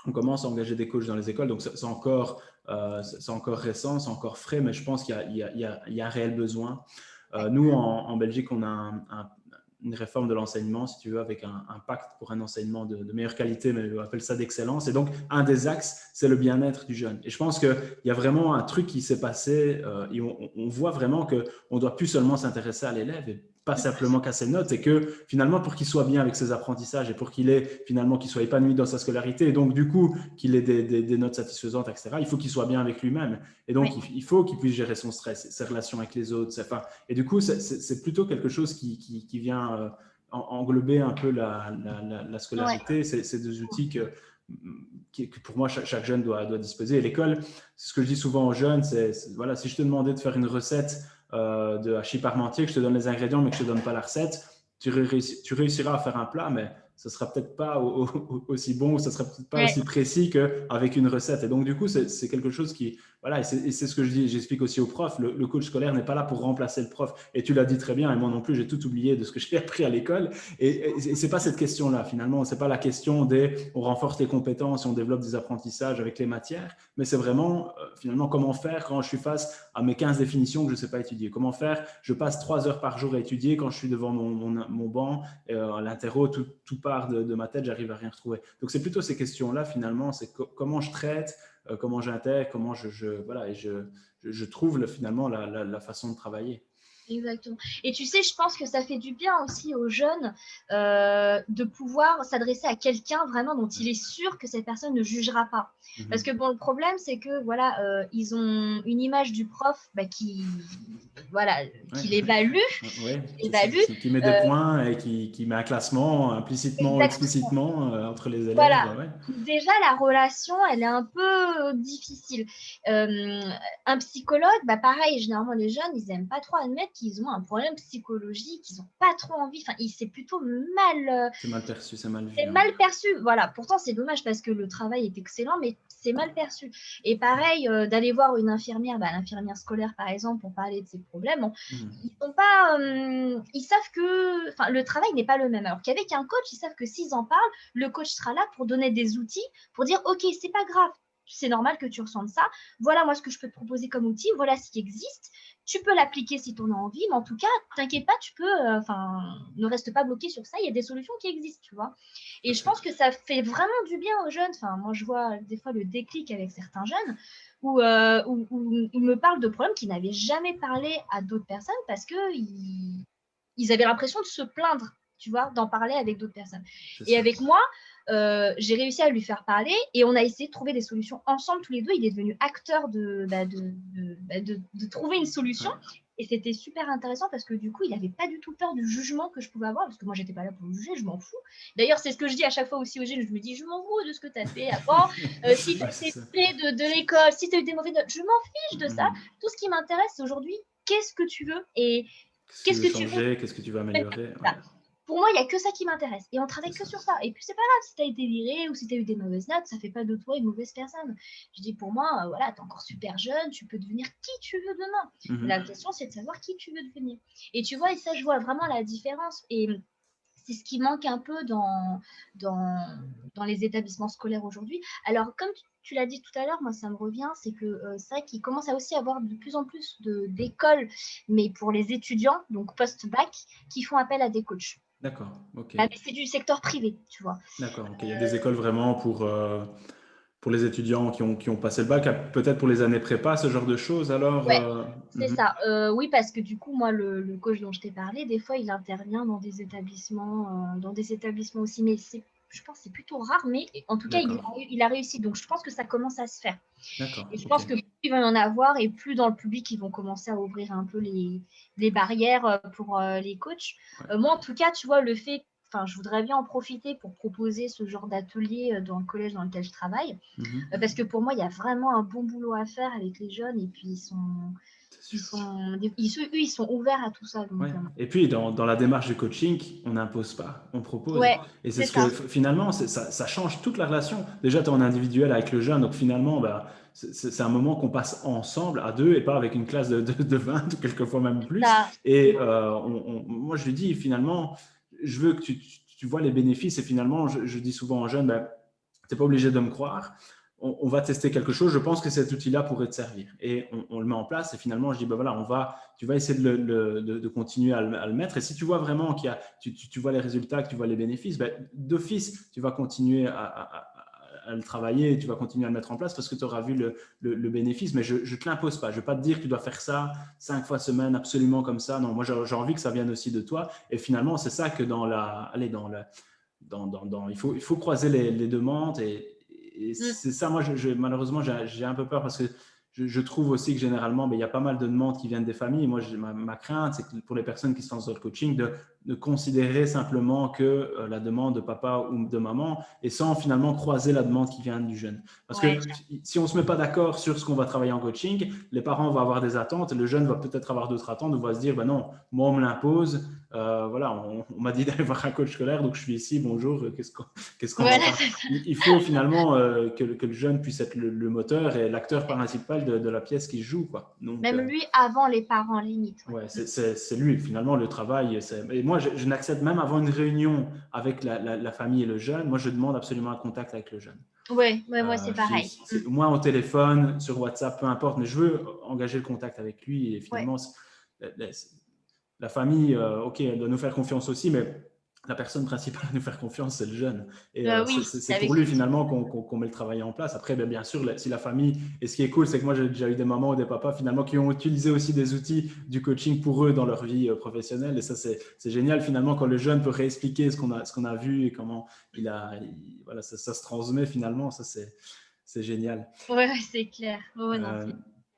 on commence à engager des coachs dans les écoles, donc c'est encore récent, c'est encore frais, mais je pense qu'il y a un réel besoin. Nous, en Belgique, on a une réforme de l'enseignement, si tu veux, avec un pacte pour un enseignement de meilleure qualité, mais on appelle ça d'excellence. Et donc, un des axes, c'est le bien-être du jeune. Et je pense qu'il y a vraiment un truc qui s'est passé et on voit vraiment qu'on ne doit plus seulement s'intéresser à l'élève et pas simplement qu'à ses notes, et que finalement, pour qu'il soit bien avec ses apprentissages et pour qu'il soit épanoui dans sa scolarité, et donc du coup, qu'il ait des notes satisfaisantes, etc., il faut qu'il soit bien avec lui-même. Et donc, Oui. il faut qu'il puisse gérer son stress, ses relations avec les autres. Et du coup, c'est plutôt quelque chose qui vient englober un peu la Ouais. scolarité. C'est des outils que pour moi, chaque jeune doit disposer. Et l'école, c'est ce que je dis souvent aux jeunes, voilà, si je te demandais de faire une recette de hachis parmentier, que je te donne les ingrédients, mais que je te donne pas la recette, tu réussiras à faire un plat, mais ce sera peut-être pas aussi bon, ou ça sera peut-être pas Ouais. aussi précis qu'avec une recette. Et donc, du coup, c'est quelque chose qui, voilà, et c'est ce que j'explique aussi aux profs. Le coach scolaire n'est pas là pour remplacer le prof. Et tu l'as dit très bien, et moi non plus, j'ai tout oublié de ce que j'ai appris à l'école. Et c'est pas cette question-là, finalement. C'est pas la question on renforce les compétences et on développe des apprentissages avec les matières, mais c'est vraiment, finalement, comment faire quand je suis face à mes 15 définitions que je sais pas étudier. Comment faire, je passe 3 heures par jour à étudier quand je suis devant mon banc, à l'interro, tout part de ma tête, j'arrive à rien retrouver. Donc, c'est plutôt ces questions-là, finalement, c'est comment je traite, comment j'intègre, comment voilà, et je trouve finalement la façon de travailler. Exactement. Et tu sais, je pense que ça fait du bien aussi aux jeunes de pouvoir s'adresser à quelqu'un vraiment dont il est sûr que cette personne ne jugera pas. Parce que bon, le problème, c'est que voilà, ils ont une image du prof voilà, Ouais. qui l'évalue, Ouais, qui c'est ça, l'évalue. qui met des Euh, points et qui met un classement implicitement ou exactement. explicitement entre les élèves. Voilà. Ouais. Déjà, la relation, elle est un peu difficile. Euh, un psychologue, bah pareil, généralement les jeunes, ils n'aiment pas trop admettre qu'ils ont un problème psychologique, ils n'ont pas trop envie, enfin, c'est plutôt mal, C'est mal perçu, c'est mal c'est vu. Ouais. mal perçu. Voilà, pourtant c'est dommage parce que le travail est excellent, mais c'est mal perçu. Et pareil, d'aller voir une infirmière, bah, l'infirmière scolaire par exemple, pour parler de ses problèmes, ils sont pas, ils savent que, enfin, le travail n'est pas le même. Alors qu'avec un coach, ils savent que s'ils en parlent, le coach sera là pour donner des outils, pour dire, ok, c'est pas grave, c'est normal que tu ressentes ça. Voilà moi ce que je peux te proposer comme outil. Voilà ce qui existe. Tu peux l'appliquer si tu en as envie, mais en tout cas, t'inquiète pas, tu peux, enfin, ne reste pas bloqué sur ça. Il y a des solutions qui existent, tu vois. Et je pense que ça fait vraiment du bien aux jeunes. Enfin, moi, je vois des fois le déclic avec certains jeunes où ils me parlent de problèmes qu'ils n'avaient jamais parlé à d'autres personnes parce qu'ils avaient l'impression de se plaindre, tu vois, d'en parler avec d'autres personnes. C'est Et ça. avec moi, j'ai réussi à lui faire parler et on a essayé de trouver des solutions ensemble tous les deux. Il est devenu acteur de trouver une solution. Ouais. Et c'était super intéressant parce que du coup, il n'avait pas du tout peur du jugement que je pouvais avoir parce que moi, j'étais pas là pour le juger, je m'en fous. D'ailleurs, c'est ce que je dis à chaque fois aussi aux jeunes. Je me dis, je m'en fous de ce que tu as fait avant. Si tu as Ouais, c'est été ça. de l'école, si tu as eu des mauvaises notes, je m'en fiche de ça. Mhm. Tout ce qui m'intéresse, c'est aujourd'hui, qu'est-ce que tu veux et Qu'est-ce que tu qu'est-ce veux que tu veux. changer? Qu'est-ce que tu veux améliorer? Ouais, Pour moi, il n'y a que ça qui m'intéresse. Et on c'est travaille que ça. sur ça. Et puis, c'est pas grave si tu as été viré ou si tu as eu des mauvaises notes, ça fait pas de toi une mauvaise personne. Je dis, pour moi, voilà, tu es encore super jeune, tu peux devenir qui tu veux demain. Mhm. La question, c'est de savoir qui tu veux devenir. Et tu vois, et ça, je vois vraiment la différence. Et c'est ce qui manque un peu dans, dans les établissements scolaires aujourd'hui. Alors, comme tu l'as dit tout à l'heure, moi, ça me revient, c'est que c'est vrai qu'il commence à aussi avoir de plus en plus d'écoles, mais pour les étudiants, donc post-bac, qui font appel à des coachs. D'accord, ok. Bah, mais c'est du secteur privé, tu vois. D'accord, ok. Il y a des écoles vraiment pour les étudiants qui ont passé le bac, peut-être pour les années prépa, ce genre de choses alors Ouais, c'est mhm. ça. Oui, parce que du coup, moi, le coach dont je t'ai parlé, des fois, il intervient dans des établissements aussi, mais je pense que c'est plutôt rare, mais en tout cas, D'accord, il a réussi. Donc, je pense que ça commence à se faire. d'accord, Et je ok. pense que plus il va y en avoir et plus dans le public, ils vont commencer à ouvrir un peu les barrières pour les coachs. Ouais. Moi, en tout cas, tu vois, enfin, je voudrais bien en profiter pour proposer ce genre d'atelier dans le collège dans lequel je travaille. Mhm. Parce que pour moi, il y a vraiment un bon boulot à faire avec les jeunes et puis C'est sûr. ils sont ouverts à tout ça. Ouais. Donc, Et puis, dans la démarche du coaching, on n'impose pas, on propose. ouais, Et c'est c'est ce que ça. finalement, ça change toute la relation. Déjà, tu es en individuel avec le jeune, donc finalement, bah, c'est un moment qu'on passe ensemble à deux et pas avec une classe de 20 ou quelquefois même plus. Ça, Et moi, je lui dis finalement, je veux que tu vois les bénéfices. Et finalement, je dis souvent aux jeunes, bah, tu n'es pas obligé de me croire. On va tester quelque chose. Je pense que cet outil-là pourrait te servir. Et on le met en place. Et finalement, je dis, ben voilà, tu vas essayer de continuer à le mettre. Et si tu vois vraiment tu vois les résultats, que tu vois les bénéfices, ben, d'office, tu vas continuer à le travailler, tu vas continuer à le mettre en place parce que tu auras vu le bénéfice. Mais je ne te l'impose pas. Je ne vais pas te dire que tu dois faire ça 5 fois semaine, absolument comme ça. Non, moi, j'ai envie que ça vienne aussi de toi. Et finalement, c'est ça que il faut croiser les demandes et c'est ça, moi, malheureusement, j'ai un peu peur parce que je trouve aussi que généralement, il y a pas mal de demandes qui viennent des familles. Moi, ma crainte, c'est que pour les personnes qui se lancent dans le coaching, de considérer simplement que la demande de papa ou de maman et sans finalement croiser la demande qui vient du jeune. Parce que ouais, si on ne se met pas d'accord sur ce qu'on va travailler en coaching, les parents vont avoir des attentes, le jeune va peut-être avoir d'autres attentes ou va se dire, ben non, moi, on me l'impose. Voilà, on m'a dit d'aller voir un coach scolaire, donc je suis ici, bonjour, qu'est-ce qu'on va voilà, faire? Il faut finalement que le jeune puisse être le moteur et l'acteur principal de la pièce qui joue, quoi. Donc, même lui avant les parents limite. Ouais, ouais, c'est lui, finalement, le travail. Et moi, je n'accepte même avant une réunion avec la famille et le jeune, moi, je demande absolument un contact avec le jeune. ouais, moi c'est Je pareil. dis, au moins au téléphone, sur WhatsApp, peu importe, mais je veux engager le contact avec lui. Et Ouais, finalement, la famille, ok, elle doit nous faire confiance aussi, mais la personne principale à nous faire confiance, c'est le jeune. Et Oui, c'est avec pour lui lui. finalement qu'on met le travail en place. Après, bien sûr, si la famille, et ce qui est cool, c'est que moi j'ai déjà eu des mamans ou des papas finalement qui ont utilisé aussi des outils du coaching pour eux dans leur vie professionnelle. Et ça, c'est génial finalement quand le jeune peut réexpliquer ce qu'on a vu et comment voilà, ça se transmet finalement. Ça, c'est génial. Ouais, c'est clair. Ouais, non, Euh, c'est vrai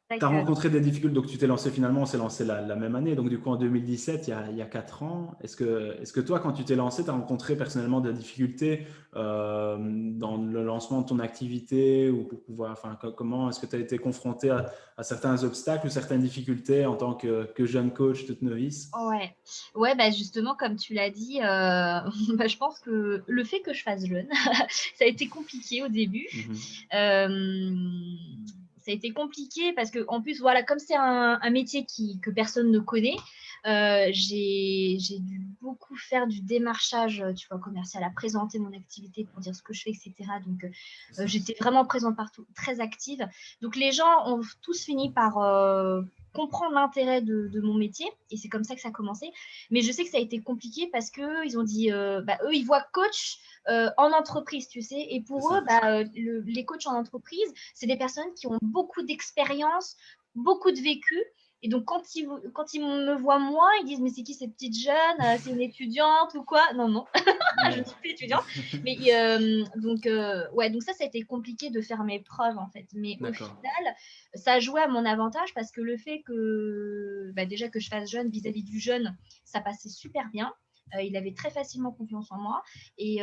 Tu as que rencontré des difficultés, donc tu t'es lancé finalement, on s'est lancé la même année, donc du coup en 2017, il y a 4 ans. Est-ce que toi, quand tu t'es lancé, tu as rencontré personnellement des difficultés dans le lancement de ton activité ou pour pouvoir, enfin, comment est-ce que tu as été confronté à certains obstacles ou certaines difficultés en tant que jeune coach toute novice? ouais, ouais, bah justement, comme tu l'as dit, bah, je pense que le fait que je fasse jeune, ça a été compliqué au début. Mhm. Euh, Ça a été compliqué parce que, en plus, voilà, comme c'est un métier que personne ne connaît, j'ai dû beaucoup faire du démarchage, tu vois, commercial, à présenter mon activité pour dire ce que je fais, etc. Donc, C'est ça. j'étais vraiment présente partout, très active. Donc, les gens ont tous fini par comprendre l'intérêt de mon métier et c'est comme ça que ça a commencé. Mais je sais que ça a été compliqué parce que ils ont dit, bah, eux, ils voient coach en entreprise, tu sais, et C'est pour eux, ça. bah, les coachs en entreprise, c'est des personnes qui ont beaucoup d'expérience, beaucoup de vécu. Et donc, quand ils me voient moi, ils disent, mais c'est qui cette petite jeune? C'est une étudiante ou quoi? Non, non, je ne Ouais. suis plus étudiante. Mais donc, ouais, donc ça a été compliqué de faire mes preuves, en fait. Mais au D'accord. final, ça a joué à mon avantage parce que le fait que, bah, déjà que je fasse jeune vis-à-vis du jeune, ça passait super bien. Il avait très facilement confiance en moi. Et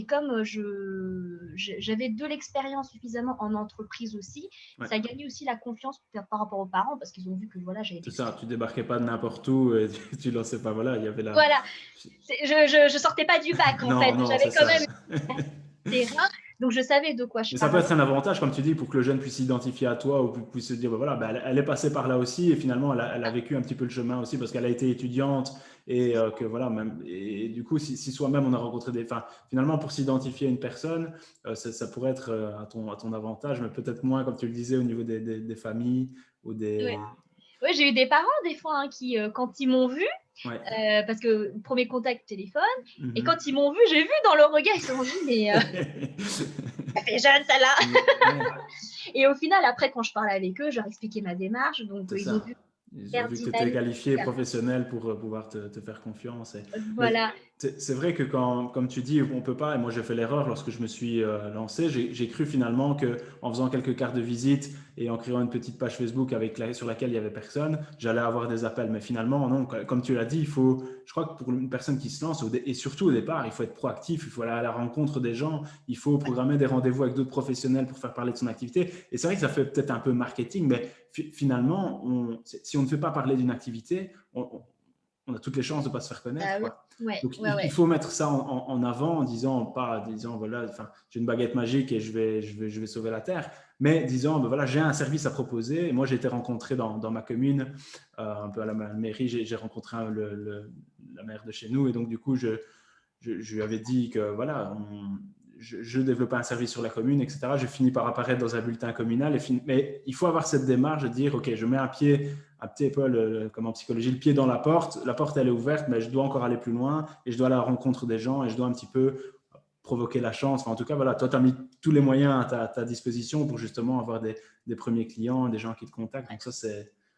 comme j'avais de l'expérience suffisamment en entreprise aussi, Ouais. ça a gagné aussi la confiance par rapport aux parents parce qu'ils ont vu que voilà, j'avais de C'est ça, tu l'expérience. débarquais pas de n'importe où et tu lançais pas, voilà, il y avait la... Voilà, je sortais pas du bac en Non, fait, non, j'avais c'est quand ça. même un terrain, donc je savais de quoi je Mais ça peut parlais. être un avantage, comme tu dis, pour que le jeune puisse s'identifier à toi ou puisse se dire, bah voilà, bah elle est passée par là aussi et finalement, elle a vécu un petit peu le chemin aussi parce qu'elle a été étudiante et que voilà, même, et du coup, si soi-même on a rencontré des, enfin, finalement, pour s'identifier à une personne, ça pourrait être à ton avantage, mais peut-être moins, comme tu le disais, au niveau des familles ou Ouais. des. Ouais, j'ai eu des parents des fois hein, qui, quand ils m'ont vu, Ouais. parce que premier contact téléphone, et Mhm. quand ils m'ont vu, j'ai vu dans leur regard, ils se sont dit, mais elle fait jeune celle-là. Ouais, Et au final, après, quand je parlais avec eux, je leur expliquais ma démarche, donc c'est ils ont ça. vu Ils ont faire vu que tu étais dynamique. qualifié, professionnel pour pouvoir te faire confiance. Mais Voilà. c'est vrai que comme tu dis, on peut pas, et moi j'ai fait l'erreur lorsque je me suis lancé, j'ai cru finalement que en faisant quelques cartes de visite et en créant une petite page Facebook sur laquelle il y avait personne, j'allais avoir des appels. Mais finalement, non, comme tu l'as dit, je crois que pour une personne qui se lance, et surtout au départ, il faut être proactif, il faut aller à la rencontre des gens, il faut programmer des rendez-vous avec d'autres professionnels pour faire parler de son activité. Et c'est vrai que ça fait peut-être un peu marketing, mais finalement, si on ne fait pas parler d'une activité, on a toutes les chances de ne pas se faire connaître, Ah oui. quoi. Ouais, Donc, ouais, il ouais. faut mettre ça en avant en disant, pas en disant, voilà, enfin, j'ai une baguette magique et je vais sauver la Terre, mais disant, ben voilà, j'ai un service à proposer. Et moi, j'ai été rencontré dans ma commune, un peu à la mairie, j'ai rencontré la maire de chez nous, et donc, du coup, je lui avais dit que, voilà, je développais un service sur la commune, etc. Je finis par apparaître dans un bulletin communal. Mais il faut avoir cette démarche de dire, OK, je mets un petit peu, comme en psychologie, le pied dans la porte. La porte, elle est ouverte, mais je dois encore aller plus loin et je dois aller à la rencontre des gens et je dois un petit peu provoquer la chance. Enfin, en tout cas, voilà, toi, tu as mis tous les moyens à ta disposition pour justement avoir des premiers clients, des gens qui te contactent. Donc ça,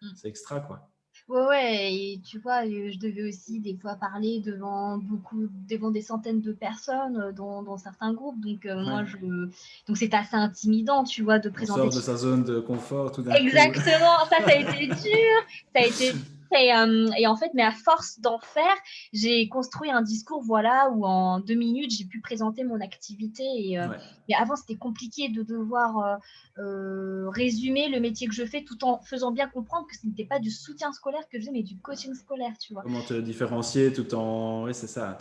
Mm. c'est extra, quoi. Ouais, ouais, et tu vois, je devais aussi des fois parler devant des centaines de personnes dans certains groupes. Donc, Ouais. donc c'était assez intimidant, tu vois, de On présenter. sort de sa zone de confort tout d'un coup. Exactement, ça a été dur, ça a été dur. Et en fait, mais à force d'en faire, j'ai construit un discours, voilà, où en 2 minutes, j'ai pu présenter mon activité. Ouais. Mais avant, c'était compliqué de devoir résumer le métier que je fais tout en faisant bien comprendre que ce n'était pas du soutien scolaire que je faisais, mais du coaching scolaire, tu vois. Comment te différencier tout en. Oui, c'est ça.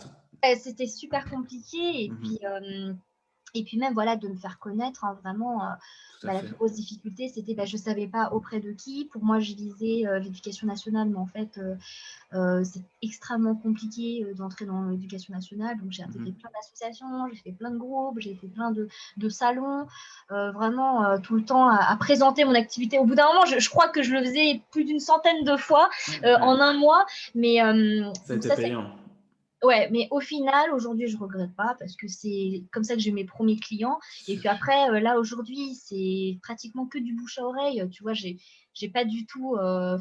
C'était super compliqué. Mhm. Et puis même, voilà, de me faire connaître, hein, vraiment, Tout à bah, la fait. plus grosse difficulté, c'était, bah, je ne savais pas auprès de qui. Pour moi, je visais l'éducation nationale, mais en fait, c'est extrêmement compliqué d'entrer dans l'éducation nationale. Donc, j'ai intégré Mhm. plein d'associations, j'ai fait plein de groupes, j'ai fait plein de salons, vraiment tout le temps à présenter mon activité. Au bout d'un moment, je crois que je le faisais plus d'une centaine de fois Ouais. en un mois. Mais Ça a donc été ça, payant. Ouais, mais au final, aujourd'hui, je regrette pas parce que c'est comme ça que j'ai mes premiers clients. Et puis Sûr. après, là, aujourd'hui, c'est pratiquement que du bouche à oreille. Tu vois, j'ai pas du tout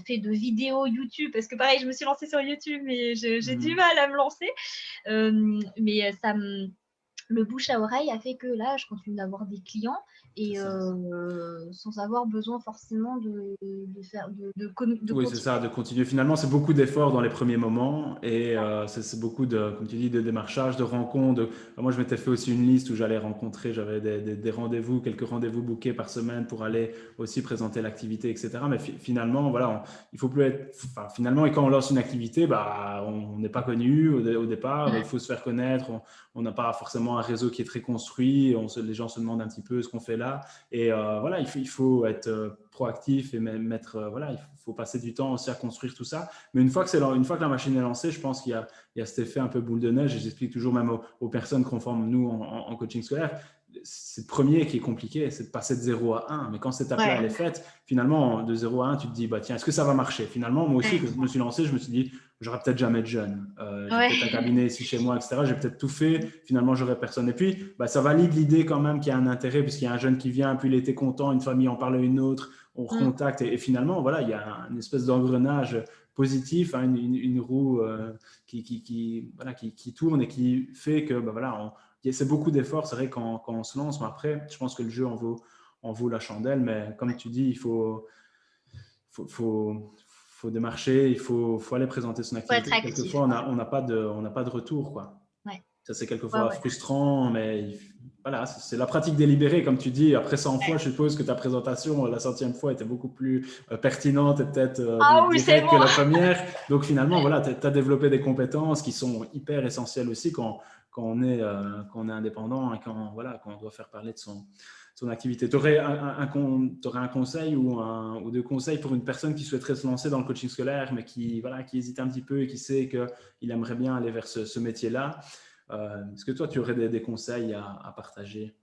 fait de vidéos YouTube parce que pareil, je me suis lancée sur YouTube, mais j'ai du Mhm. mal à me lancer. Mais le bouche à oreille a fait que là, je continue d'avoir des clients C'est et ça. sans avoir besoin forcément de faire de Oui, c'est continuer. ça, de continuer. Finalement, c'est beaucoup d'efforts dans les premiers moments et c'est beaucoup de, comme tu dis, de démarchage, de rencontres. Moi, je m'étais fait aussi une liste où j'allais rencontrer, j'avais des rendez-vous, quelques rendez-vous bookés par semaine pour aller aussi présenter l'activité, etc. Mais finalement, voilà, il faut plus être. Enfin, finalement, et quand on lance une activité, bah, on n'est pas connu au départ, il faut se faire connaître. On n'a pas forcément un réseau qui est très construit. Les gens se demandent un petit peu ce qu'on fait là. Et voilà, il faut être proactif et même mettre, voilà, il faut passer du temps aussi à construire tout ça. Mais une fois que la machine est lancée, je pense qu'il y a cet effet un peu boule de neige. Et j'explique toujours même aux personnes qu'on forme, nous, en coaching scolaire, c'est le premier qui est compliqué, c'est de passer de 0 à 1. Mais quand cette étape-là, elle est Ouais, faite, finalement, de 0 à 1, tu te dis, bah, tiens, est-ce que ça va marcher? Finalement, moi aussi, ouais, quand je me suis lancé, je me suis dit, j'aurais peut-être jamais de jeunes. J'ai ouais, peut-être un cabinet ici chez moi, etc. J'ai peut-être tout fait. Finalement, j'aurais personne. Et puis, bah, ça valide l'idée quand même qu'il y a un intérêt, puisqu'il y a un jeune qui vient, puis il était content, une famille en parle à une autre, on Mm. recontacte. Et finalement, voilà, il y a une espèce d'engrenage positif, hein, une roue voilà, qui tourne et qui fait que bah, voilà, c'est beaucoup d'efforts. C'est vrai quand on se lance, mais après, je pense que le jeu en vaut la chandelle. Mais comme tu dis, faut, faut, faut démarcher, faut aller présenter son Faut être activité. actif. Quelquefois, on n'a pas de retour, quoi. Ouais, Ça, c'est ouais, quelquefois ouais. frustrant, mais voilà, c'est la pratique délibérée, comme tu dis. Après 100 fois, je suppose que ta présentation, la centième fois, était beaucoup plus pertinente et peut-être Ah oui, c'est directe que bon. la première. Donc finalement, voilà, tu as développé des compétences qui sont hyper essentielles aussi quand on est indépendant et voilà, quand on doit faire parler de son activité. Tu aurais t'aurais un conseil ou deux conseils pour une personne qui souhaiterait se lancer dans le coaching scolaire, mais voilà, qui hésite un petit peu et qui sait qu'il aimerait bien aller vers ce métier-là. Est-ce que toi, tu aurais des conseils à partager?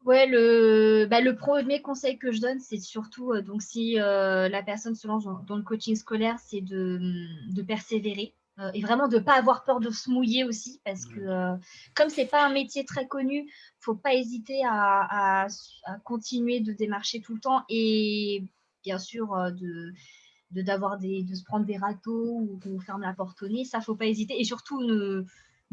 Ouais, le premier conseil que je donne, c'est surtout, donc si la personne se lance dans le coaching scolaire, c'est de persévérer et vraiment de ne pas avoir peur de se mouiller aussi, parce que Ouais. comme c'est pas un métier très connu, faut pas hésiter à continuer de démarcher tout le temps et bien sûr de se prendre des râteaux ou qu'on ferme la porte au nez, ça faut pas hésiter et surtout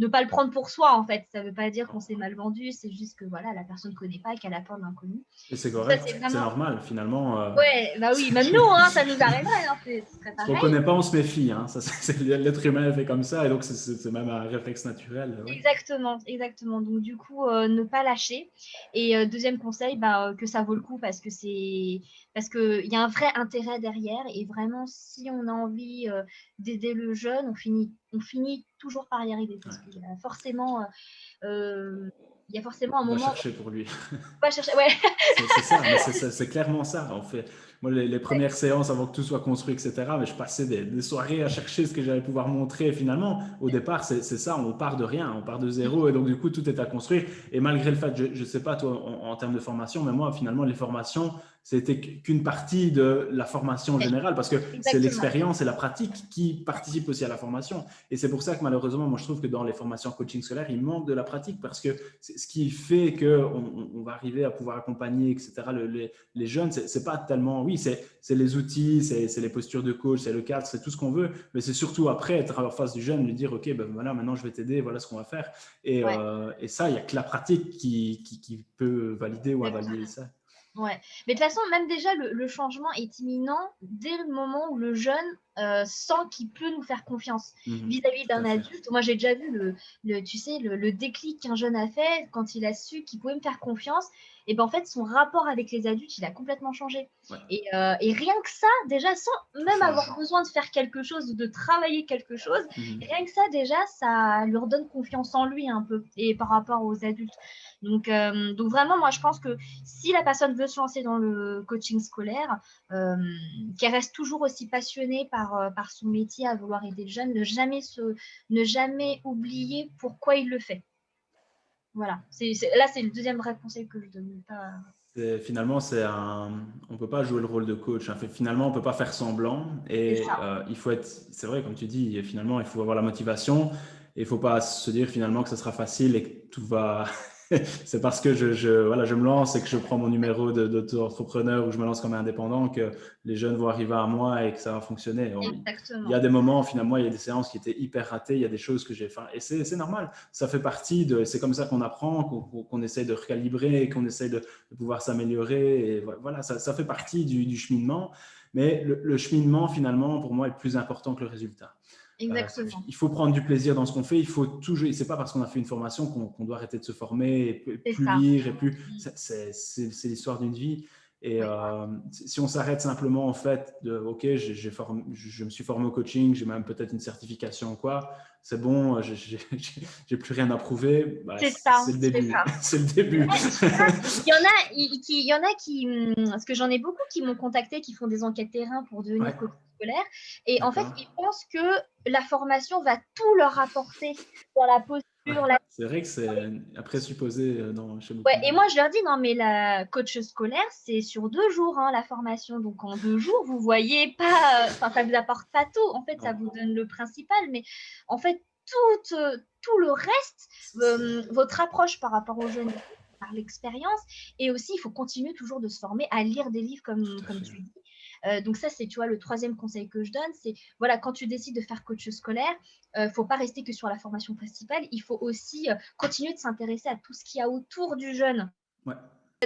ne pas le prendre pour soi en fait. Ça veut pas dire qu'on s'est mal vendu, c'est juste que voilà, la personne ne connaît pas et qu'elle a peur de l'inconnu. Et c'est Donc ça c'est correct, c'est vraiment normal finalement. ouais, bah oui, même nous hein, ça nous arriverait hein, ce serait Ce qu'on pareil. connaît pas, on se méfie. Hein. Ça, l'être humain est fait comme ça, et donc c'est même un réflexe naturel. Ouais. Exactement, exactement. Donc du coup, ne pas lâcher. Et deuxième conseil, bah, que ça vaut le coup parce que il y a un vrai intérêt derrière. Et vraiment, si on a envie d'aider le jeune, on finit toujours par y arriver Ouais. parce il y a forcément un On va moment où chercher pour lui. on va chercher. Ouais, C'est ça, mais c'est clairement ça. En fait, moi, les premières séances avant que tout soit construit, etc., mais je passais des soirées à chercher ce que j'allais pouvoir montrer. Et finalement, au départ, c'est ça, on part de rien, on part de zéro, et donc du coup, tout est à construire. Et malgré le fait, je ne sais pas toi en termes de formation, mais moi, finalement, les formations, c'était qu'une partie de la formation générale, parce que c'est exactement. l'expérience et la pratique qui participent aussi à la formation. Et c'est pour ça que malheureusement, moi, je trouve que dans les formations coaching scolaire, il manque de la pratique, parce que c'est ce qui fait qu'on va arriver à pouvoir accompagner, etc., les jeunes. C'est pas tellement, oui, c'est les outils, c'est les postures de coach, c'est le cadre, c'est tout ce qu'on veut, mais c'est surtout après être en face du jeune, lui dire, OK, ben voilà, maintenant je vais t'aider, voilà ce qu'on va faire. Ouais, Et ça, il n'y a que la pratique qui peut valider ou invalider exactement. ça. Ouais. Mais de toute façon, même déjà, le changement est imminent dès le moment où le jeune sent qu'il peut nous faire confiance vis-à-vis Tout d'un à fait. adulte. Moi, j'ai déjà vu tu sais, le déclic qu'un jeune a fait quand il a su qu'il pouvait me faire confiance. Et ben en fait, son rapport avec les adultes, il a complètement changé. Ouais, Et rien que ça, déjà, sans tout même change. avoir besoin de faire quelque chose ou de travailler quelque chose, rien que ça, déjà, ça lui redonne confiance en lui un peu et par rapport aux adultes. Donc vraiment, moi, je pense que si la personne veut se lancer dans le coaching scolaire, euh, qu'elle reste toujours aussi passionnée par son métier, à vouloir aider le jeune, ne jamais oublier pourquoi il le fait. Voilà. Là, c'est le deuxième vrai conseil que je donne. Pas... Finalement, on peut pas jouer le rôle de coach. Hein. Finalement, on peut pas faire semblant. C'est Et ça. il faut être, c'est vrai, comme tu dis, finalement, il faut avoir la motivation. il ne faut pas se dire finalement que ça sera facile et que tout va… C'est parce que voilà, je me lance et que je prends mon numéro d'entrepreneur ou je me lance comme indépendant que les jeunes vont arriver à moi et que ça va fonctionner. Il y a Exactement. des moments, finalement, il y a des séances qui étaient hyper ratées, il y a des choses que j'ai fait. Et c'est normal, ça fait partie de… C'est comme ça qu'on apprend, qu'on essaie de recalibrer, qu'on essaie de pouvoir s'améliorer. Et voilà, ça fait partie du cheminement. Mais le cheminement, finalement, pour moi, est plus important que le résultat. Exactement. Il faut prendre du plaisir dans ce qu'on fait. Il faut toujours. C'est pas parce qu'on a fait une formation qu'on doit arrêter de se former, et C'est plus ça. lire et plus. C'est l'histoire d'une vie. Et Oui. si on s'arrête simplement en fait de OK, je me suis formé au coaching, j'ai même peut-être une certification ou quoi, c'est bon, j'ai plus rien à prouver. Bah, C'est ça, c'est le c'est début. ça. C'est le début. Il y en a qui, parce que j'en ai beaucoup qui m'ont contacté, qui font des enquêtes terrain pour devenir Ouais, coach scolaire. Et en fait, d'accord. ils pensent que la formation va tout leur apporter dans la Ouais. posture. C'est vrai que c'est un présupposé chez beaucoup Ouais, de et gens. moi, je leur dis, non, mais la coach scolaire, c'est sur 2 jours, hein, la formation. Donc, en 2 jours, vous voyez pas, enfin, ça vous apporte pas tout. En fait, ça Non. vous donne le principal. Mais en fait, tout le reste, votre approche par rapport aux jeunes, par l'expérience, et aussi, il faut continuer toujours de se former à lire des livres, Tout à comme fait. tu dis. Donc ça, c'est, tu vois, le troisième conseil que je donne, c'est, voilà, quand tu décides de faire coach scolaire, faut pas rester que sur la formation principale, il faut aussi continuer de s'intéresser à tout ce qu'il y a autour du jeune. Ouais.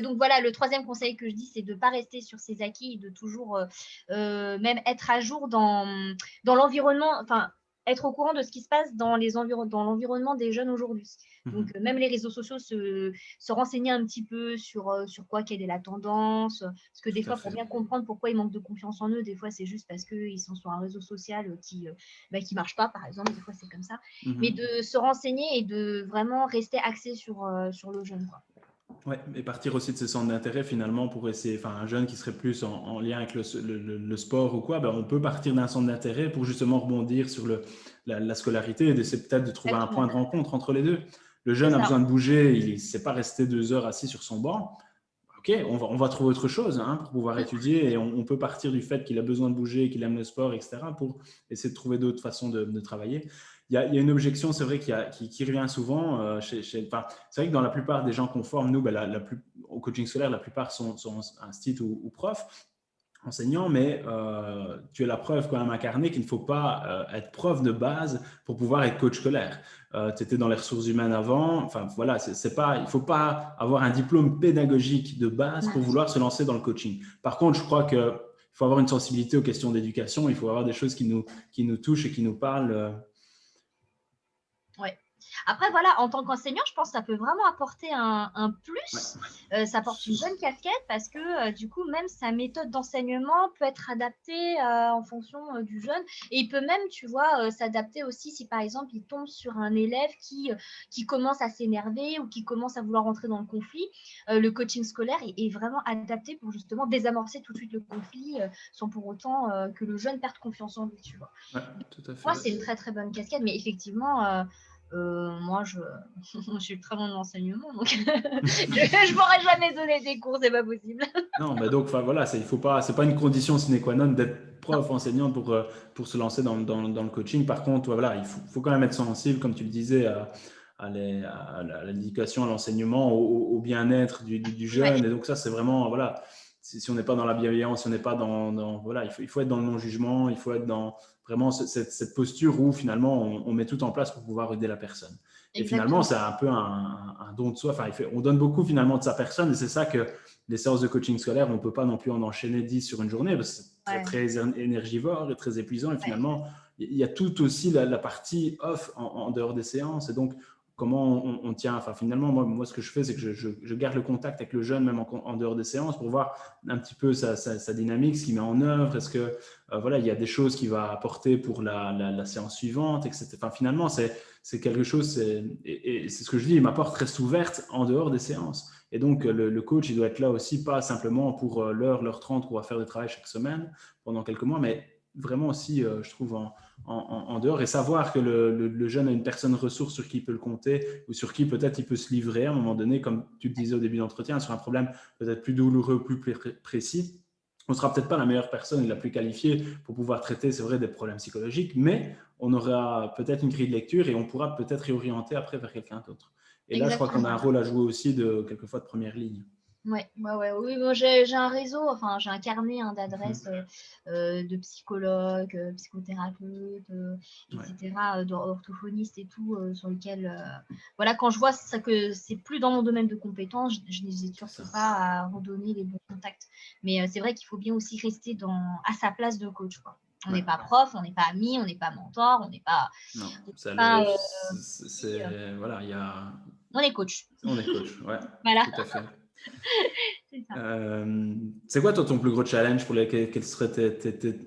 Donc voilà, le troisième conseil que je dis, c'est de ne pas rester sur ses acquis, de toujours même être à jour dans l'environnement, enfin, être au courant de ce qui se passe dans l'environnement des jeunes aujourd'hui. Donc, même les réseaux sociaux, se renseigner un petit peu sur quoi, quelle est la tendance. Parce que des Tout à fois, pour fait. bien comprendre pourquoi ils manquent de confiance en eux, des fois, c'est juste parce qu'ils sont sur un réseau social qui ne marche pas, par exemple. Des fois, c'est comme ça. Mais de se renseigner et de vraiment rester axé sur le jeune, quoi. Ouais, et partir aussi de ces centres d'intérêt finalement pour essayer, enfin un jeune qui serait plus en lien avec le sport ou quoi, ben, on peut partir d'un centre d'intérêt pour justement rebondir sur la scolarité et d'essayer peut-être de trouver un point Exactement. de rencontre entre les deux. Le C'est jeune a ça. besoin de bouger, il ne sait pas rester 2 heures assis sur son banc. Ok, on va trouver autre chose hein, pour pouvoir étudier et on peut partir du fait qu'il a besoin de bouger, qu'il aime le sport, etc. pour essayer de trouver d'autres façons de travailler. Il y a une objection, c'est vrai, qui revient souvent. Enfin, c'est vrai que dans la plupart des gens qu'on forme, nous, ben, au coaching scolaire, la plupart sont instit ou profs, enseignants, mais tu es la preuve quand même incarnée qu'il ne faut pas être prof de base pour pouvoir être coach scolaire. Tu étais dans les ressources humaines avant. Enfin, voilà, il ne faut pas avoir un diplôme pédagogique de base pour vouloir se lancer dans le coaching. Par contre, je crois qu'il faut avoir une sensibilité aux questions d'éducation. Il faut avoir des choses qui nous touchent et qui nous parlent. Ouais. Après, voilà, en tant qu'enseignant, je pense que ça peut vraiment apporter un plus. Ça apporte une bonne casquette parce que du coup, même sa méthode d'enseignement peut être adaptée en fonction du jeune. Et il peut même, tu vois, s'adapter aussi si par exemple, il tombe sur un élève qui commence à s'énerver ou qui commence à vouloir rentrer dans le conflit. Le coaching scolaire est vraiment adapté pour justement désamorcer tout de suite le conflit sans pour autant que le jeune perde confiance en lui, tu vois. Ouais, tout à Moi, fait. c'est une très très bonne casquette, mais effectivement, moi, je suis très loin de l'enseignement, donc je ne pourrais jamais donner des cours, c'est pas possible. Non, mais donc, enfin, voilà, il faut pas, c'est pas une condition sine qua non d'être Non, prof, enseignante pour se lancer dans le coaching. Par contre, voilà, il faut quand même être sensible, comme tu le disais, à l'éducation, à l'enseignement, au bien-être du ouais, jeune. Et donc, ça, c'est vraiment, voilà, si on n'est pas dans la bienveillance, si on n'est pas voilà, il faut être dans le non-jugement, il faut être dans vraiment cette posture où finalement on met tout en place pour pouvoir aider la personne. Et finalement, exactement. c'est un peu un don de soi. Enfin, on donne beaucoup finalement de sa personne et c'est ça que les séances de coaching scolaire, on ne peut pas non plus en enchaîner 10 sur une journée parce que c'est Ouais, très énergivore et très épuisant. Et ouais, finalement, il y a tout aussi la partie off en dehors des séances. Et donc, comment on tient, enfin finalement, moi, ce que je fais, c'est que je garde le contact avec le jeune, même en dehors des séances, pour voir un petit peu sa dynamique, ce qu'il met en œuvre. Est-ce que, voilà, il y a des choses qu'il va apporter pour la séance suivante, etc. Enfin, finalement, c'est quelque chose, et c'est ce que je dis, ma porte reste ouverte en dehors des séances. Et donc, le coach, il doit être là aussi, pas simplement pour l'heure 30 qu'on va faire de travail chaque semaine pendant quelques mois, mais vraiment aussi, je trouve, en dehors et savoir que le jeune a une personne ressource sur qui il peut le compter ou sur qui peut-être il peut se livrer à un moment donné, comme tu te disais au début d'entretien, sur un problème peut-être plus douloureux, plus précis. On ne sera peut-être pas la meilleure personne, la plus qualifiée pour pouvoir traiter, c'est vrai, des problèmes psychologiques, mais on aura peut-être une grille de lecture et on pourra peut-être réorienter après vers quelqu'un d'autre. Et là, je crois qu'on a un Exactement. rôle à jouer aussi quelquefois de première ligne. Ouais, oui, moi j'ai un réseau, enfin j'ai un carnet d'adresses de psychologues, psychothérapeutes, etc., d'orthophonistes et tout, sur lesquels, voilà, quand je vois ça que c'est plus dans mon domaine de compétences, je n'hésite surtout pas à redonner les bons contacts. Mais c'est vrai qu'il faut bien aussi rester à sa place de coach, quoi. On n'est pas prof, on n'est pas ami, on n'est pas mentor, on n'est pas. Non, ça pas, voilà, il y a. On est coach. On est coach, ouais, Voilà. tout à fait. C'est ça. C'est quoi toi, ton plus gros challenge pour lesquels quels seraient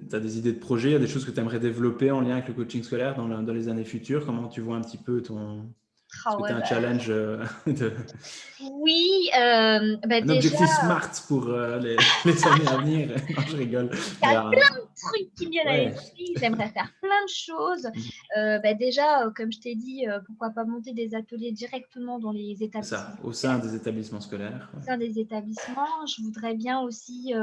t'as des idées de projet, il y a des choses que tu aimerais développer en lien avec le coaching scolaire dans les années futures? Comment tu vois un petit peu Est-ce Ah que tu ouais, as un challenge oui, un déjà, objectif SMART pour les années à venir? Non, je rigole. il y Mais, a plein de trucs qui me viennent à ouais. l'esprit. J'aimerais faire plein de choses. Déjà, comme je t'ai dit, pourquoi pas monter des ateliers directement dans les C'est ça, établissements au sein des établissements scolaires. au sein des établissements. Je voudrais bien aussi,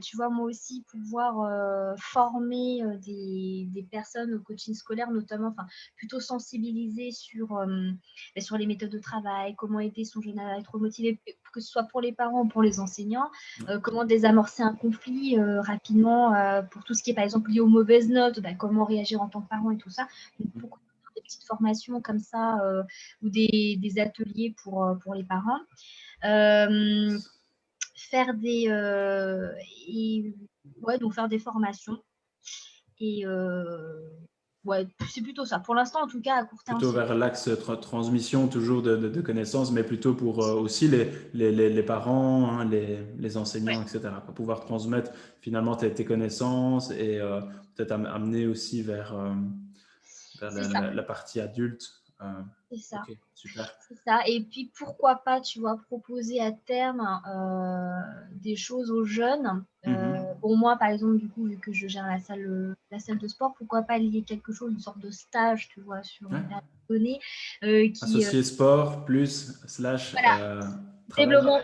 tu vois, moi aussi, pouvoir former des personnes au coaching scolaire, notamment, enfin, plutôt sensibiliser sur les méthodes de travail, comment aider son jeune à être motivé, que ce soit pour les parents ou pour les enseignants, comment désamorcer un conflit rapidement pour tout ce qui est, par exemple, lié aux mauvaises notes, comment réagir en tant que parent et tout ça. Donc, pourquoi pas des petites formations comme ça ou des ateliers pour les parents. Faire donc faire des formations et c'est plutôt ça pour l'instant, en tout cas à court terme. Plutôt vers l'axe transmission toujours de connaissances, mais plutôt pour aussi les parents, hein, les enseignants, etc. Pour pouvoir transmettre finalement tes connaissances et peut-être amener aussi vers la partie adulte. C'est ça. Ok, super. C'est ça. Et puis, pourquoi pas, tu vois, proposer à terme des choses aux jeunes. Pour moi, par exemple, du coup, vu que je gère la salle de sport, pourquoi pas lier quelque chose, une sorte de stage, tu vois, sur une période donnée. Associé sport plus slash Voilà. travail. Développement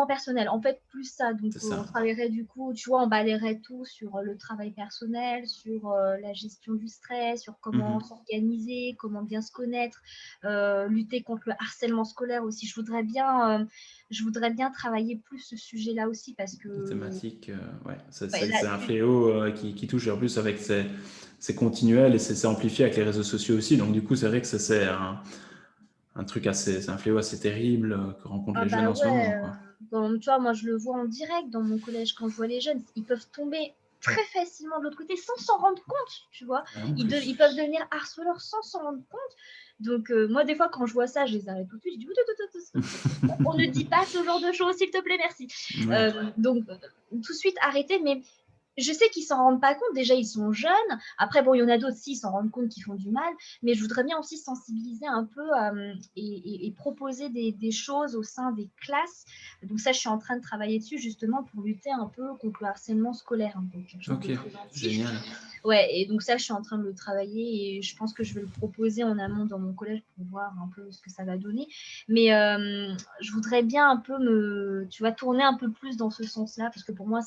personnel. En fait, plus ça. Donc, C'est ça. on travaillerait du coup, tu vois, on balayerait tout sur le travail personnel, sur la gestion du stress, sur comment s'organiser, comment bien se connaître, lutter contre le harcèlement scolaire aussi. Je voudrais bien travailler plus ce sujet-là aussi parce que. La thématique, ouais, Ouais, là, c'est un fléau qui touche en plus avec c'est continuel et c'est amplifié avec les réseaux sociaux aussi. Donc, du coup, c'est vrai que c'est un truc c'est un fléau assez terrible que rencontrent les jeunes en ce moment, quoi. Tu vois, moi je le vois en direct dans mon collège quand je vois les jeunes, ils peuvent tomber très facilement de l'autre côté sans s'en rendre compte, tu vois. Ils peuvent devenir harceleurs sans s'en rendre compte. Donc moi des fois quand je vois ça, je les arrête tout de suite, je dis on ne dit pas ce genre de choses, s'il te plaît, merci. Donc tout de suite arrêtez, mais je sais qu'ils s'en rendent pas compte. Déjà, ils sont jeunes. Après, bon, il y en a d'autres, si, ils s'en rendent compte qu'ils font du mal. Mais je voudrais bien aussi sensibiliser un peu et proposer des choses au sein des classes. Donc ça, je suis en train de travailler dessus justement pour lutter un peu contre le harcèlement scolaire. Donc, quelque chose de préventif. Génial. Ouais, et donc ça, je suis en train de le travailler et je pense que je vais le proposer en amont dans mon collège pour voir un peu ce que ça va donner. Mais je voudrais bien un peu tourner un peu plus dans ce sens-là parce que pour moi,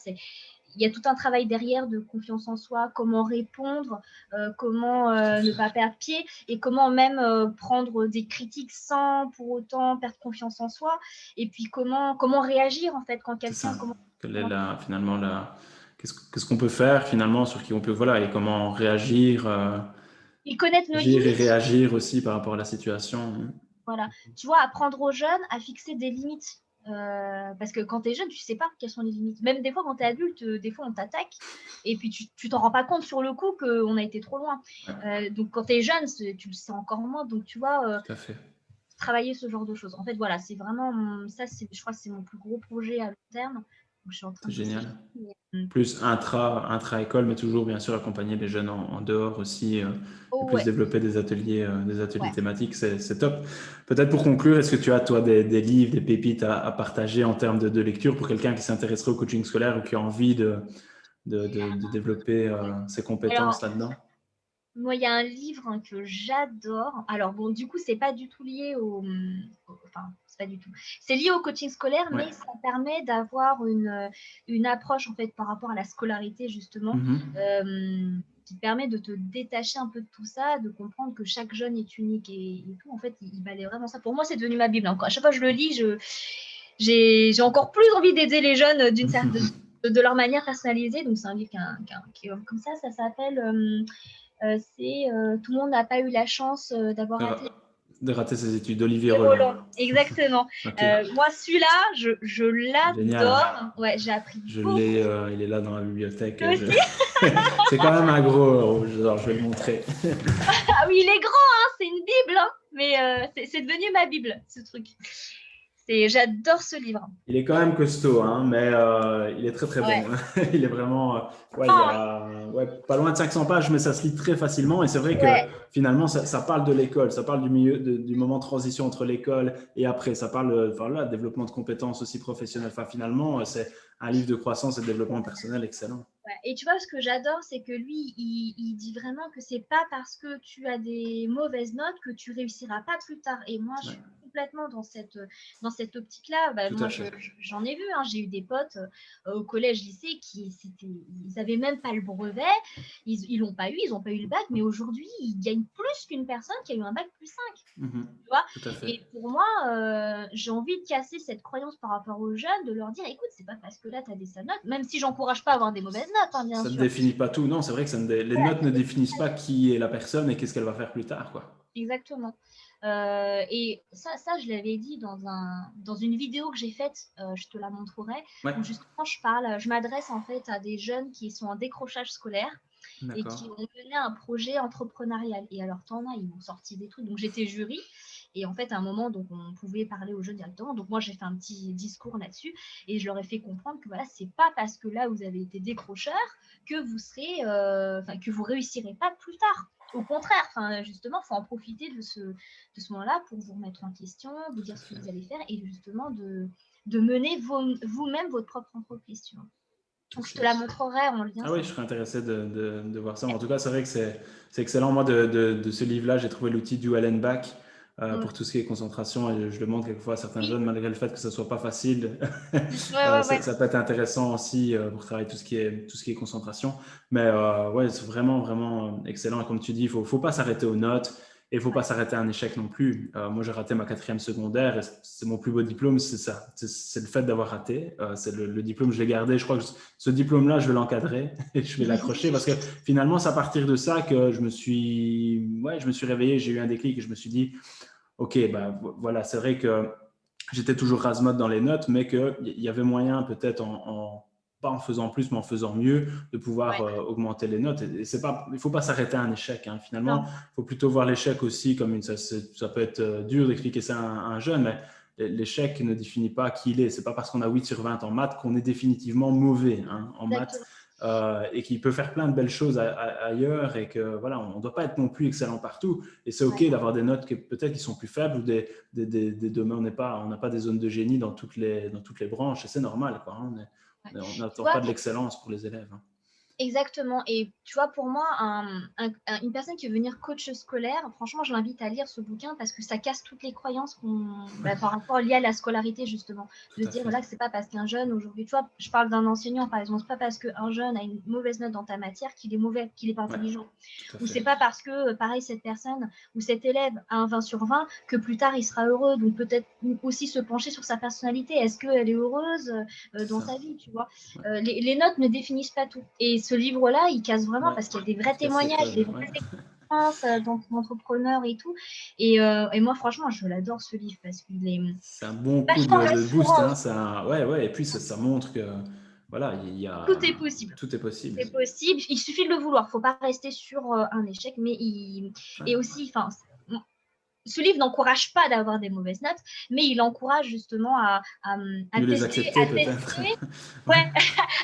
il y a tout un travail derrière de confiance en soi, comment répondre, comment ne pas perdre pied et comment même prendre des critiques sans pour autant perdre confiance en soi. Et puis comment réagir en fait quand quelqu'un. Quelle est finalement qu'est-ce qu'on peut faire finalement sur qui on peut voilà et comment réagir. Et connaître nos Agir et limites. réagir aussi par rapport à la situation. Voilà. Tu vois, apprendre aux jeunes à fixer des limites. Parce que quand tu es jeune, tu sais pas quelles sont les limites. Même des fois, quand tu es adulte, des fois, on t'attaque. Et puis, tu t'en rends pas compte sur le coup qu'on a été trop loin. Donc, quand tu es jeune, tu le sais encore moins. Donc, tu vois, tout à fait. Travailler ce genre de choses. En fait, voilà, c'est vraiment ça. Je crois que c'est mon plus gros projet à long terme. Donc, je suis en train c'est de génial. Plus intra-école, mais toujours bien sûr accompagner les jeunes en dehors aussi, et plus développer des ateliers thématiques, c'est top. Peut-être pour conclure, est-ce que tu as toi des livres, des pépites à partager en termes de lecture pour quelqu'un qui s'intéresserait au coaching scolaire ou qui a envie de développer ses compétences là-dedans? Moi, il y a un livre que j'adore. Alors, bon, du coup, c'est pas du tout lié Enfin, c'est pas du tout. C'est lié au coaching scolaire, mais ça permet d'avoir une approche, en fait, par rapport à la scolarité, justement, qui te permet de te détacher un peu de tout ça, de comprendre que chaque jeune est unique et tout. En fait, il valait vraiment ça. Pour moi, c'est devenu ma Bible. Encore, à chaque fois que je le lis, j'ai encore plus envie d'aider les jeunes de leur manière personnalisée. Donc, c'est un livre qui est comme ça s'appelle Tout le monde n'a pas eu la chance d'avoir raté. De rater ses études, d'Olivier Roland. Roland. Exactement. Okay. Moi, celui-là, je l'adore. Ouais, j'ai appris beaucoup. Il est là dans la bibliothèque. C'est quand même un gros. Genre, je vais le montrer. Ah oui, il est grand, hein, c'est une Bible, hein, mais c'est devenu ma Bible, ce truc. J'adore ce livre. Il est quand même costaud, hein, mais il est très très bon. Il est vraiment, il y a pas loin de 500 pages, mais ça se lit très facilement. Et c'est vrai que finalement, ça parle de l'école, ça parle du moment de transition entre l'école et après. Ça parle de développement de compétences aussi professionnelles. Enfin, finalement, c'est un livre de croissance et de développement personnel excellent. Ouais. Et tu vois, ce que j'adore, c'est que lui, il dit vraiment que c'est pas parce que tu as des mauvaises notes que tu réussiras pas plus tard. Et moi, je suis complètement dans cette optique-là. Bah, moi, j'en ai vu. Hein, j'ai eu des potes au collège, lycée ils avaient même pas le brevet. Ils l'ont pas eu. Ils ont pas eu le bac. Mais aujourd'hui, ils gagnent plus qu'une personne qui a eu un bac plus 5. Mm-hmm. Tu vois. Tout à fait. Et pour moi, j'ai envie de casser cette croyance par rapport aux jeunes, de leur dire, écoute, c'est pas parce que là, tu as des sales notes, même si j'encourage pas à avoir des mauvaises notes, hein, bien sûr. Ça ne définit pas tout. Non, c'est vrai que les notes ne définissent pas qui est la personne et qu'est-ce qu'elle va faire plus tard, quoi. Exactement. Et ça, je l'avais dit dans une vidéo que j'ai faite, je te la montrerai, où justement je m'adresse en fait à des jeunes qui sont en décrochage scolaire et qui ont mené un projet entrepreneurial. Et alors, ils m'ont sorti des trucs. Donc, j'étais jury. Et en fait, à un moment, donc, on pouvait parler aux jeunes directement. Donc, moi, j'ai fait un petit discours là-dessus et je leur ai fait comprendre que voilà, c'est pas parce que là, vous avez été décrocheur que vous serez, que vous réussirez pas plus tard. Au contraire, justement, il faut en profiter de ce moment-là pour vous remettre en question, vous dire ce que vous allez faire et justement de mener vous-même votre propre entreprise. Tu vois. Donc, je te la montrerai en lien. Ah oui, je serais intéressé de voir ça. En tout cas, c'est vrai que c'est excellent. Moi, de ce livre-là, j'ai trouvé l'outil Dual and Back pour tout ce qui est concentration. Et je le montre quelquefois à certains jeunes, malgré le fait que ce ne soit pas facile. Ça peut être intéressant aussi pour travailler tout ce qui est concentration. Mais c'est vraiment, vraiment excellent. Et comme tu dis, il ne faut pas s'arrêter aux notes. Et il ne faut pas s'arrêter à un échec non plus. Moi, j'ai raté ma 4e secondaire et c'est mon plus beau diplôme, c'est ça. C'est le fait d'avoir raté. C'est le diplôme, je l'ai gardé. Je crois que ce diplôme-là, je vais l'encadrer et je vais l'accrocher parce que finalement, c'est à partir de ça que je me suis réveillé, j'ai eu un déclic et je me suis dit, OK, voilà, c'est vrai que j'étais toujours rase-motte dans les notes, mais qu'il y avait moyen peut-être pas en faisant plus, mais en faisant mieux, de pouvoir augmenter les notes. Et il ne faut pas s'arrêter à un échec. Hein. Finalement, il faut plutôt voir l'échec aussi comme ça peut être dur d'expliquer ça à un jeune, mais l'échec ne définit pas qui il est. Ce n'est pas parce qu'on a 8 sur 20 en maths qu'on est définitivement mauvais en maths. Et qu'il peut faire plein de belles choses ailleurs et que voilà, on ne doit pas être non plus excellent partout. Et c'est OK d'avoir des notes peut-être qui sont plus faibles ou des domaines, on n'a pas des zones de génie dans toutes les branches et c'est normal, quoi. On n'attend pas de l'excellence pour les élèves. Hein. Exactement. Et tu vois, pour moi, une personne qui veut venir coach scolaire, franchement, je l'invite à lire ce bouquin parce que ça casse toutes les croyances par rapport liées à la scolarité, justement. De se dire, voilà, que c'est pas parce qu'un jeune, aujourd'hui, tu vois, je parle d'un enseignant, par exemple, c'est pas parce qu'un jeune a une mauvaise note dans ta matière qu'il est mauvais, qu'il est pas intelligent. Ou c'est pas parce que, pareil, cette personne ou cet élève a un 20 sur 20 que plus tard, il sera heureux. Donc, peut-être aussi se pencher sur sa personnalité. Est-ce qu'elle est heureuse dans sa vie, tu vois. Les notes ne définissent pas tout. Et ce livre-là, il casse vraiment parce qu'il y a des vrais témoignages, des vraies expériences d'entrepreneurs et tout. Et moi, franchement, je l'adore ce livre parce qu'il est. C'est un bon coup de boost. Hein, et puis ça montre que voilà, tout est possible. Tout est possible. C'est possible. Il suffit de le vouloir. Il ne faut pas rester sur un échec, mais et aussi, ce livre n'encourage pas d'avoir des mauvaises notes, mais il encourage justement à les accepter peut-être.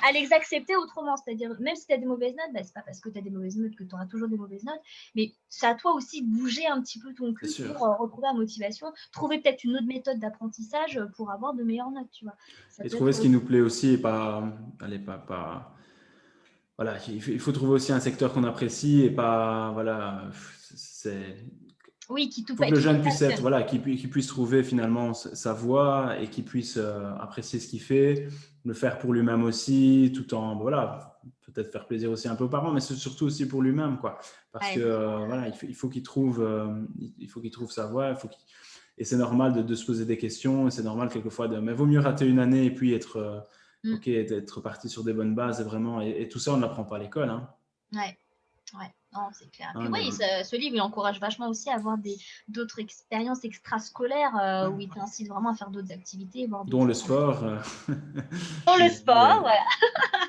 À les accepter autrement. C'est-à-dire, même si tu as des mauvaises notes, c'est pas parce que tu as des mauvaises notes que tu auras toujours des mauvaises notes, mais c'est à toi aussi de bouger un petit peu ton cul pour retrouver la motivation, trouver peut-être une autre méthode d'apprentissage pour avoir de meilleures notes, tu vois. Et trouver ce qui nous plaît aussi et pas... Voilà, il faut trouver aussi un secteur qu'on apprécie et pas... Voilà, c'est... Oui, faut que le jeune puisse être, voilà, qu'il puisse trouver finalement sa voie et qu'il puisse apprécier ce qu'il fait, le faire pour lui-même aussi, tout en, voilà, peut-être faire plaisir aussi un peu aux parents, mais c'est surtout aussi pour lui-même, quoi. Parce que voilà, il faut qu'il trouve sa voie, et c'est normal de se poser des questions, et c'est normal quelquefois mais vaut mieux rater une année et puis être ok, être parti sur des bonnes bases, et tout ça on ne l'apprend pas à l'école, hein. Ouais. Ouais, non, c'est clair. Ah, Puis oui, ce livre, il encourage vachement aussi à avoir d'autres expériences extrascolaires où il t'incite vraiment à faire d'autres activités, voir dont le d'autres... sport. Dans le sport, voilà.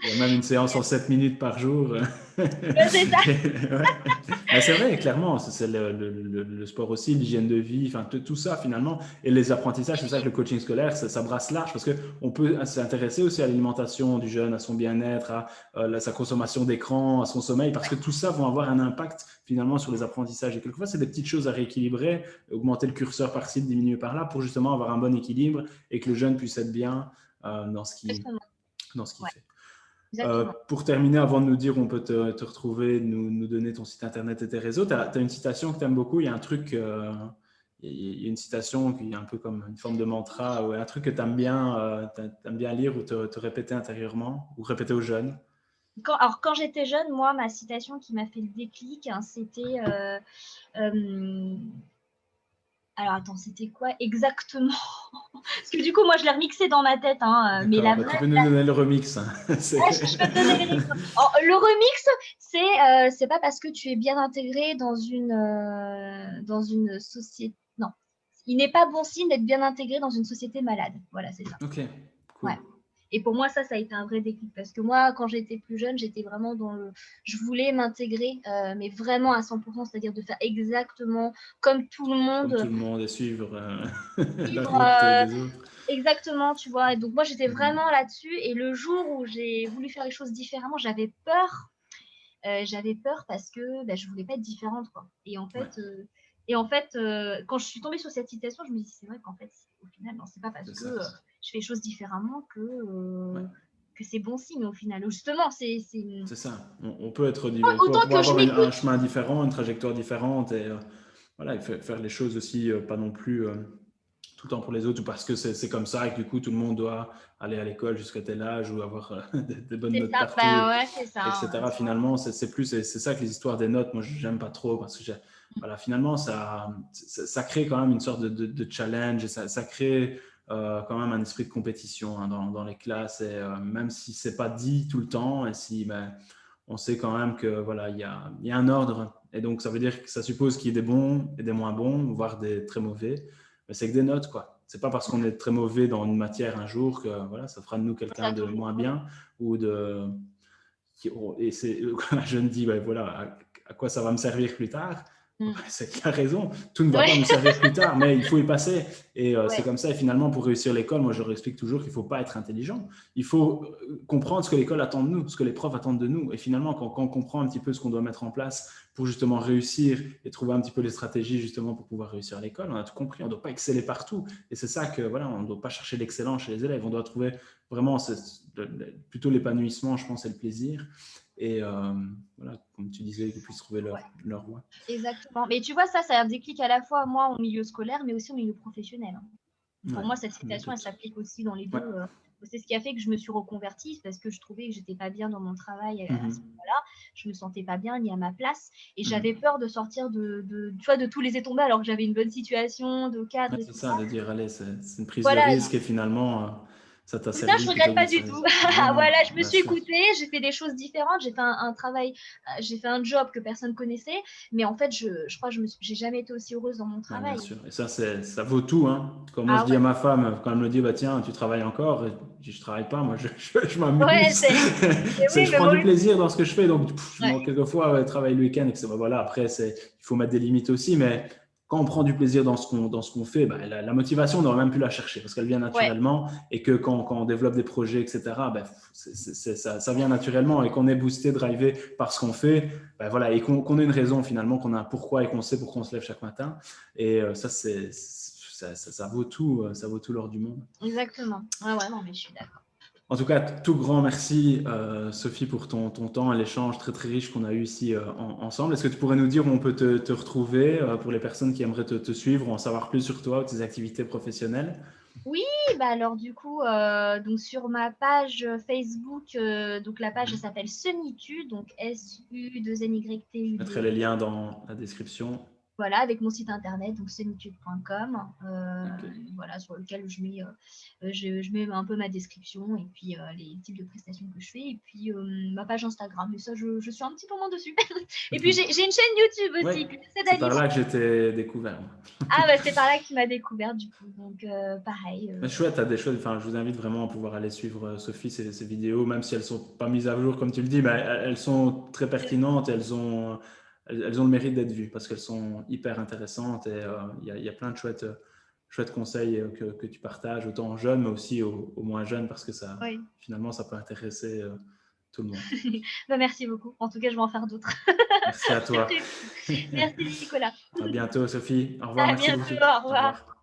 Il y a même une séance en 7 minutes par jour. C'est ça. Ouais. Mais c'est vrai, clairement, c'est le sport aussi, l'hygiène de vie, enfin tout ça finalement. Et les apprentissages, c'est ça que le coaching scolaire, ça brasse large parce qu'on peut s'intéresser aussi à l'alimentation du jeune, à son bien-être, à sa consommation d'écran, à son sommeil, parce que tout ça va avoir un impact finalement sur les apprentissages. Et quelquefois, c'est des petites choses à rééquilibrer, augmenter le curseur par-ci, diminuer par-là, pour justement avoir un bon équilibre et que le jeune puisse être bien dans ce qu'il fait. Pour terminer, avant de nous dire où on peut te retrouver, nous donner ton site internet et tes réseaux, tu as une citation que tu aimes beaucoup. Il y a un truc, il y a une citation qui est un peu comme une forme de mantra, ou un truc que tu aimes bien lire ou te répéter intérieurement, ou répéter aux jeunes. Quand j'étais jeune, moi, ma citation qui m'a fait le déclic, c'était... alors, attends, c'était quoi exactement? Parce que du coup, moi, je l'ai remixé dans ma tête. Mais tu peux nous donner le remix. Je peux te donner les remix. Le remix, c'est pas parce que tu es bien intégré dans une société. Non, il n'est pas bon signe d'être bien intégré dans une société malade. Voilà, c'est ça. Ok, cool. Ouais. Et pour moi, ça a été un vrai déclic parce que moi, quand j'étais plus jeune, j'étais vraiment je voulais m'intégrer, mais vraiment à 100%, c'est-à-dire de faire exactement comme tout le monde. Comme tout le monde et suivre la route des autres. Exactement, tu vois. Et donc, moi, j'étais vraiment là-dessus. Et le jour où j'ai voulu faire les choses différemment, j'avais peur. Parce que je voulais pas être différente, quoi. Et en fait, quand je suis tombée sur cette citation, je me dis, c'est vrai qu'en fait, au final, non, c'est pas parce que je fais les choses différemment que c'est bon signe, au final. Justement, c'est ça. On peut être on peut avoir un chemin différent, une trajectoire différente, et voilà, faire les choses aussi, pas non plus tout le temps pour les autres, ou parce que c'est comme ça, et que du coup, tout le monde doit aller à l'école jusqu'à tel âge, ou avoir des bonnes notes partout, c'est ça, etc. Finalement, c'est ça que les histoires des notes, moi, j'aime pas trop, parce que voilà, finalement, ça crée quand même une sorte de challenge, et ça crée quand même un esprit de compétition, hein, dans les classes, et même si c'est pas dit tout le temps, et si on sait quand même que voilà, il y a un ordre, et donc ça veut dire que ça suppose qu'il y ait des bons et des moins bons, voire des très mauvais, mais c'est que des notes, quoi. C'est pas parce qu'on est très mauvais dans une matière un jour que voilà, ça fera de nous quelqu'un de moins bien, et c'est quand un jeune dit voilà, à quoi ça va me servir plus tard. C'est qu'il a raison, tout ne va pas nous servir plus tard, mais il faut y passer, et c'est comme ça. Et finalement, pour réussir l'école, moi je leur explique toujours qu'il ne faut pas être intelligent, il faut comprendre ce que l'école attend de nous, ce que les profs attendent de nous, et finalement quand on comprend un petit peu ce qu'on doit mettre en place pour justement réussir et trouver un petit peu les stratégies justement pour pouvoir réussir à l'école, on a tout compris. On ne doit pas exceller partout, et c'est ça que voilà, on ne doit pas chercher l'excellence chez les élèves, on doit trouver vraiment plutôt l'épanouissement, je pense, et le plaisir. Et voilà, comme tu disais, qu'ils puissent trouver leur voie. Exactement. Mais tu vois, ça a un déclic à la fois, moi, au milieu scolaire, mais aussi au milieu professionnel. Pour moi, cette citation, elle s'applique aussi dans les deux. C'est ce qui a fait que je me suis reconvertie, parce que je trouvais que j'étais pas bien dans mon travail à ce moment-là. Je me sentais pas bien ni à ma place, et j'avais peur de sortir de tous les étombés, alors que j'avais une bonne situation de cadre. C'est ça, de dire allez, c'est une prise de risque, et finalement ça t'a servi. Ça, je regrette pas du tout. Voilà, je me suis écoutée, j'ai fait des choses différentes, j'ai fait un travail, j'ai fait un job que personne connaissait, mais en fait, je crois que j'ai jamais été aussi heureuse dans mon travail. Bien sûr, et ça vaut tout, hein. Comme moi je dis à ma femme, quand elle me dit tiens, tu travailles encore, je travaille pas, moi je m'amuse. Je prends du plaisir dans ce que je fais, donc quelquefois travailler le week-end, et voilà, après il faut mettre des limites aussi, mais quand on prend du plaisir dans ce qu'on fait, la motivation, on n'aurait même plus la chercher, parce qu'elle vient naturellement, et que quand on développe des projets, etc., ça vient naturellement, et qu'on est boosté, drivé par ce qu'on fait, voilà, et qu'on ait une raison finalement, qu'on a un pourquoi, et qu'on sait pourquoi on se lève chaque matin. Et ça vaut tout l'or du monde. Exactement. Non, mais je suis d'accord. En tout cas, tout grand merci, Sophie, pour ton temps et l'échange très très riche qu'on a eu ici ensemble. Est-ce que tu pourrais nous dire où on peut te retrouver pour les personnes qui aimeraient te suivre ou en savoir plus sur toi ou tes activités professionnelles? Oui, bah alors du coup, donc sur ma page Facebook, donc la page elle s'appelle Sunitude, donc Je mettrai les SUNYTUDE. liens dans la description. Voilà, avec mon site internet, donc sunitude.com, Ok. voilà, sur lequel je mets un peu ma description et puis les types de prestations que je fais, et puis ma page Instagram, mais ça, je suis un petit peu moins dessus. Et puis j'ai une chaîne YouTube Oui, aussi, que j'essaie c'est par d'alimenter. là que j'étais découvert. Moi. Ah, bah c'est par là que tu m'as découvert, du coup, donc pareil. Mais chouette, t'as des chouettes. Enfin, je vous invite vraiment à pouvoir aller suivre Sophie, ses vidéos, même si elles sont pas mises à jour, comme tu le dis, mais elles sont très pertinentes et elles ont le mérite d'être vues parce qu'elles sont hyper intéressantes et il y a plein de chouettes conseils que tu partages, autant aux jeunes, mais aussi aux moins jeunes, parce que Oui. finalement, ça peut intéresser tout le monde. Bah, merci beaucoup. En tout cas, je vais en faire d'autres. Merci à C'est toi. prévu. Merci, Nicolas. À bientôt, Sophie. Au revoir, À merci bientôt. beaucoup. Au Au revoir. revoir.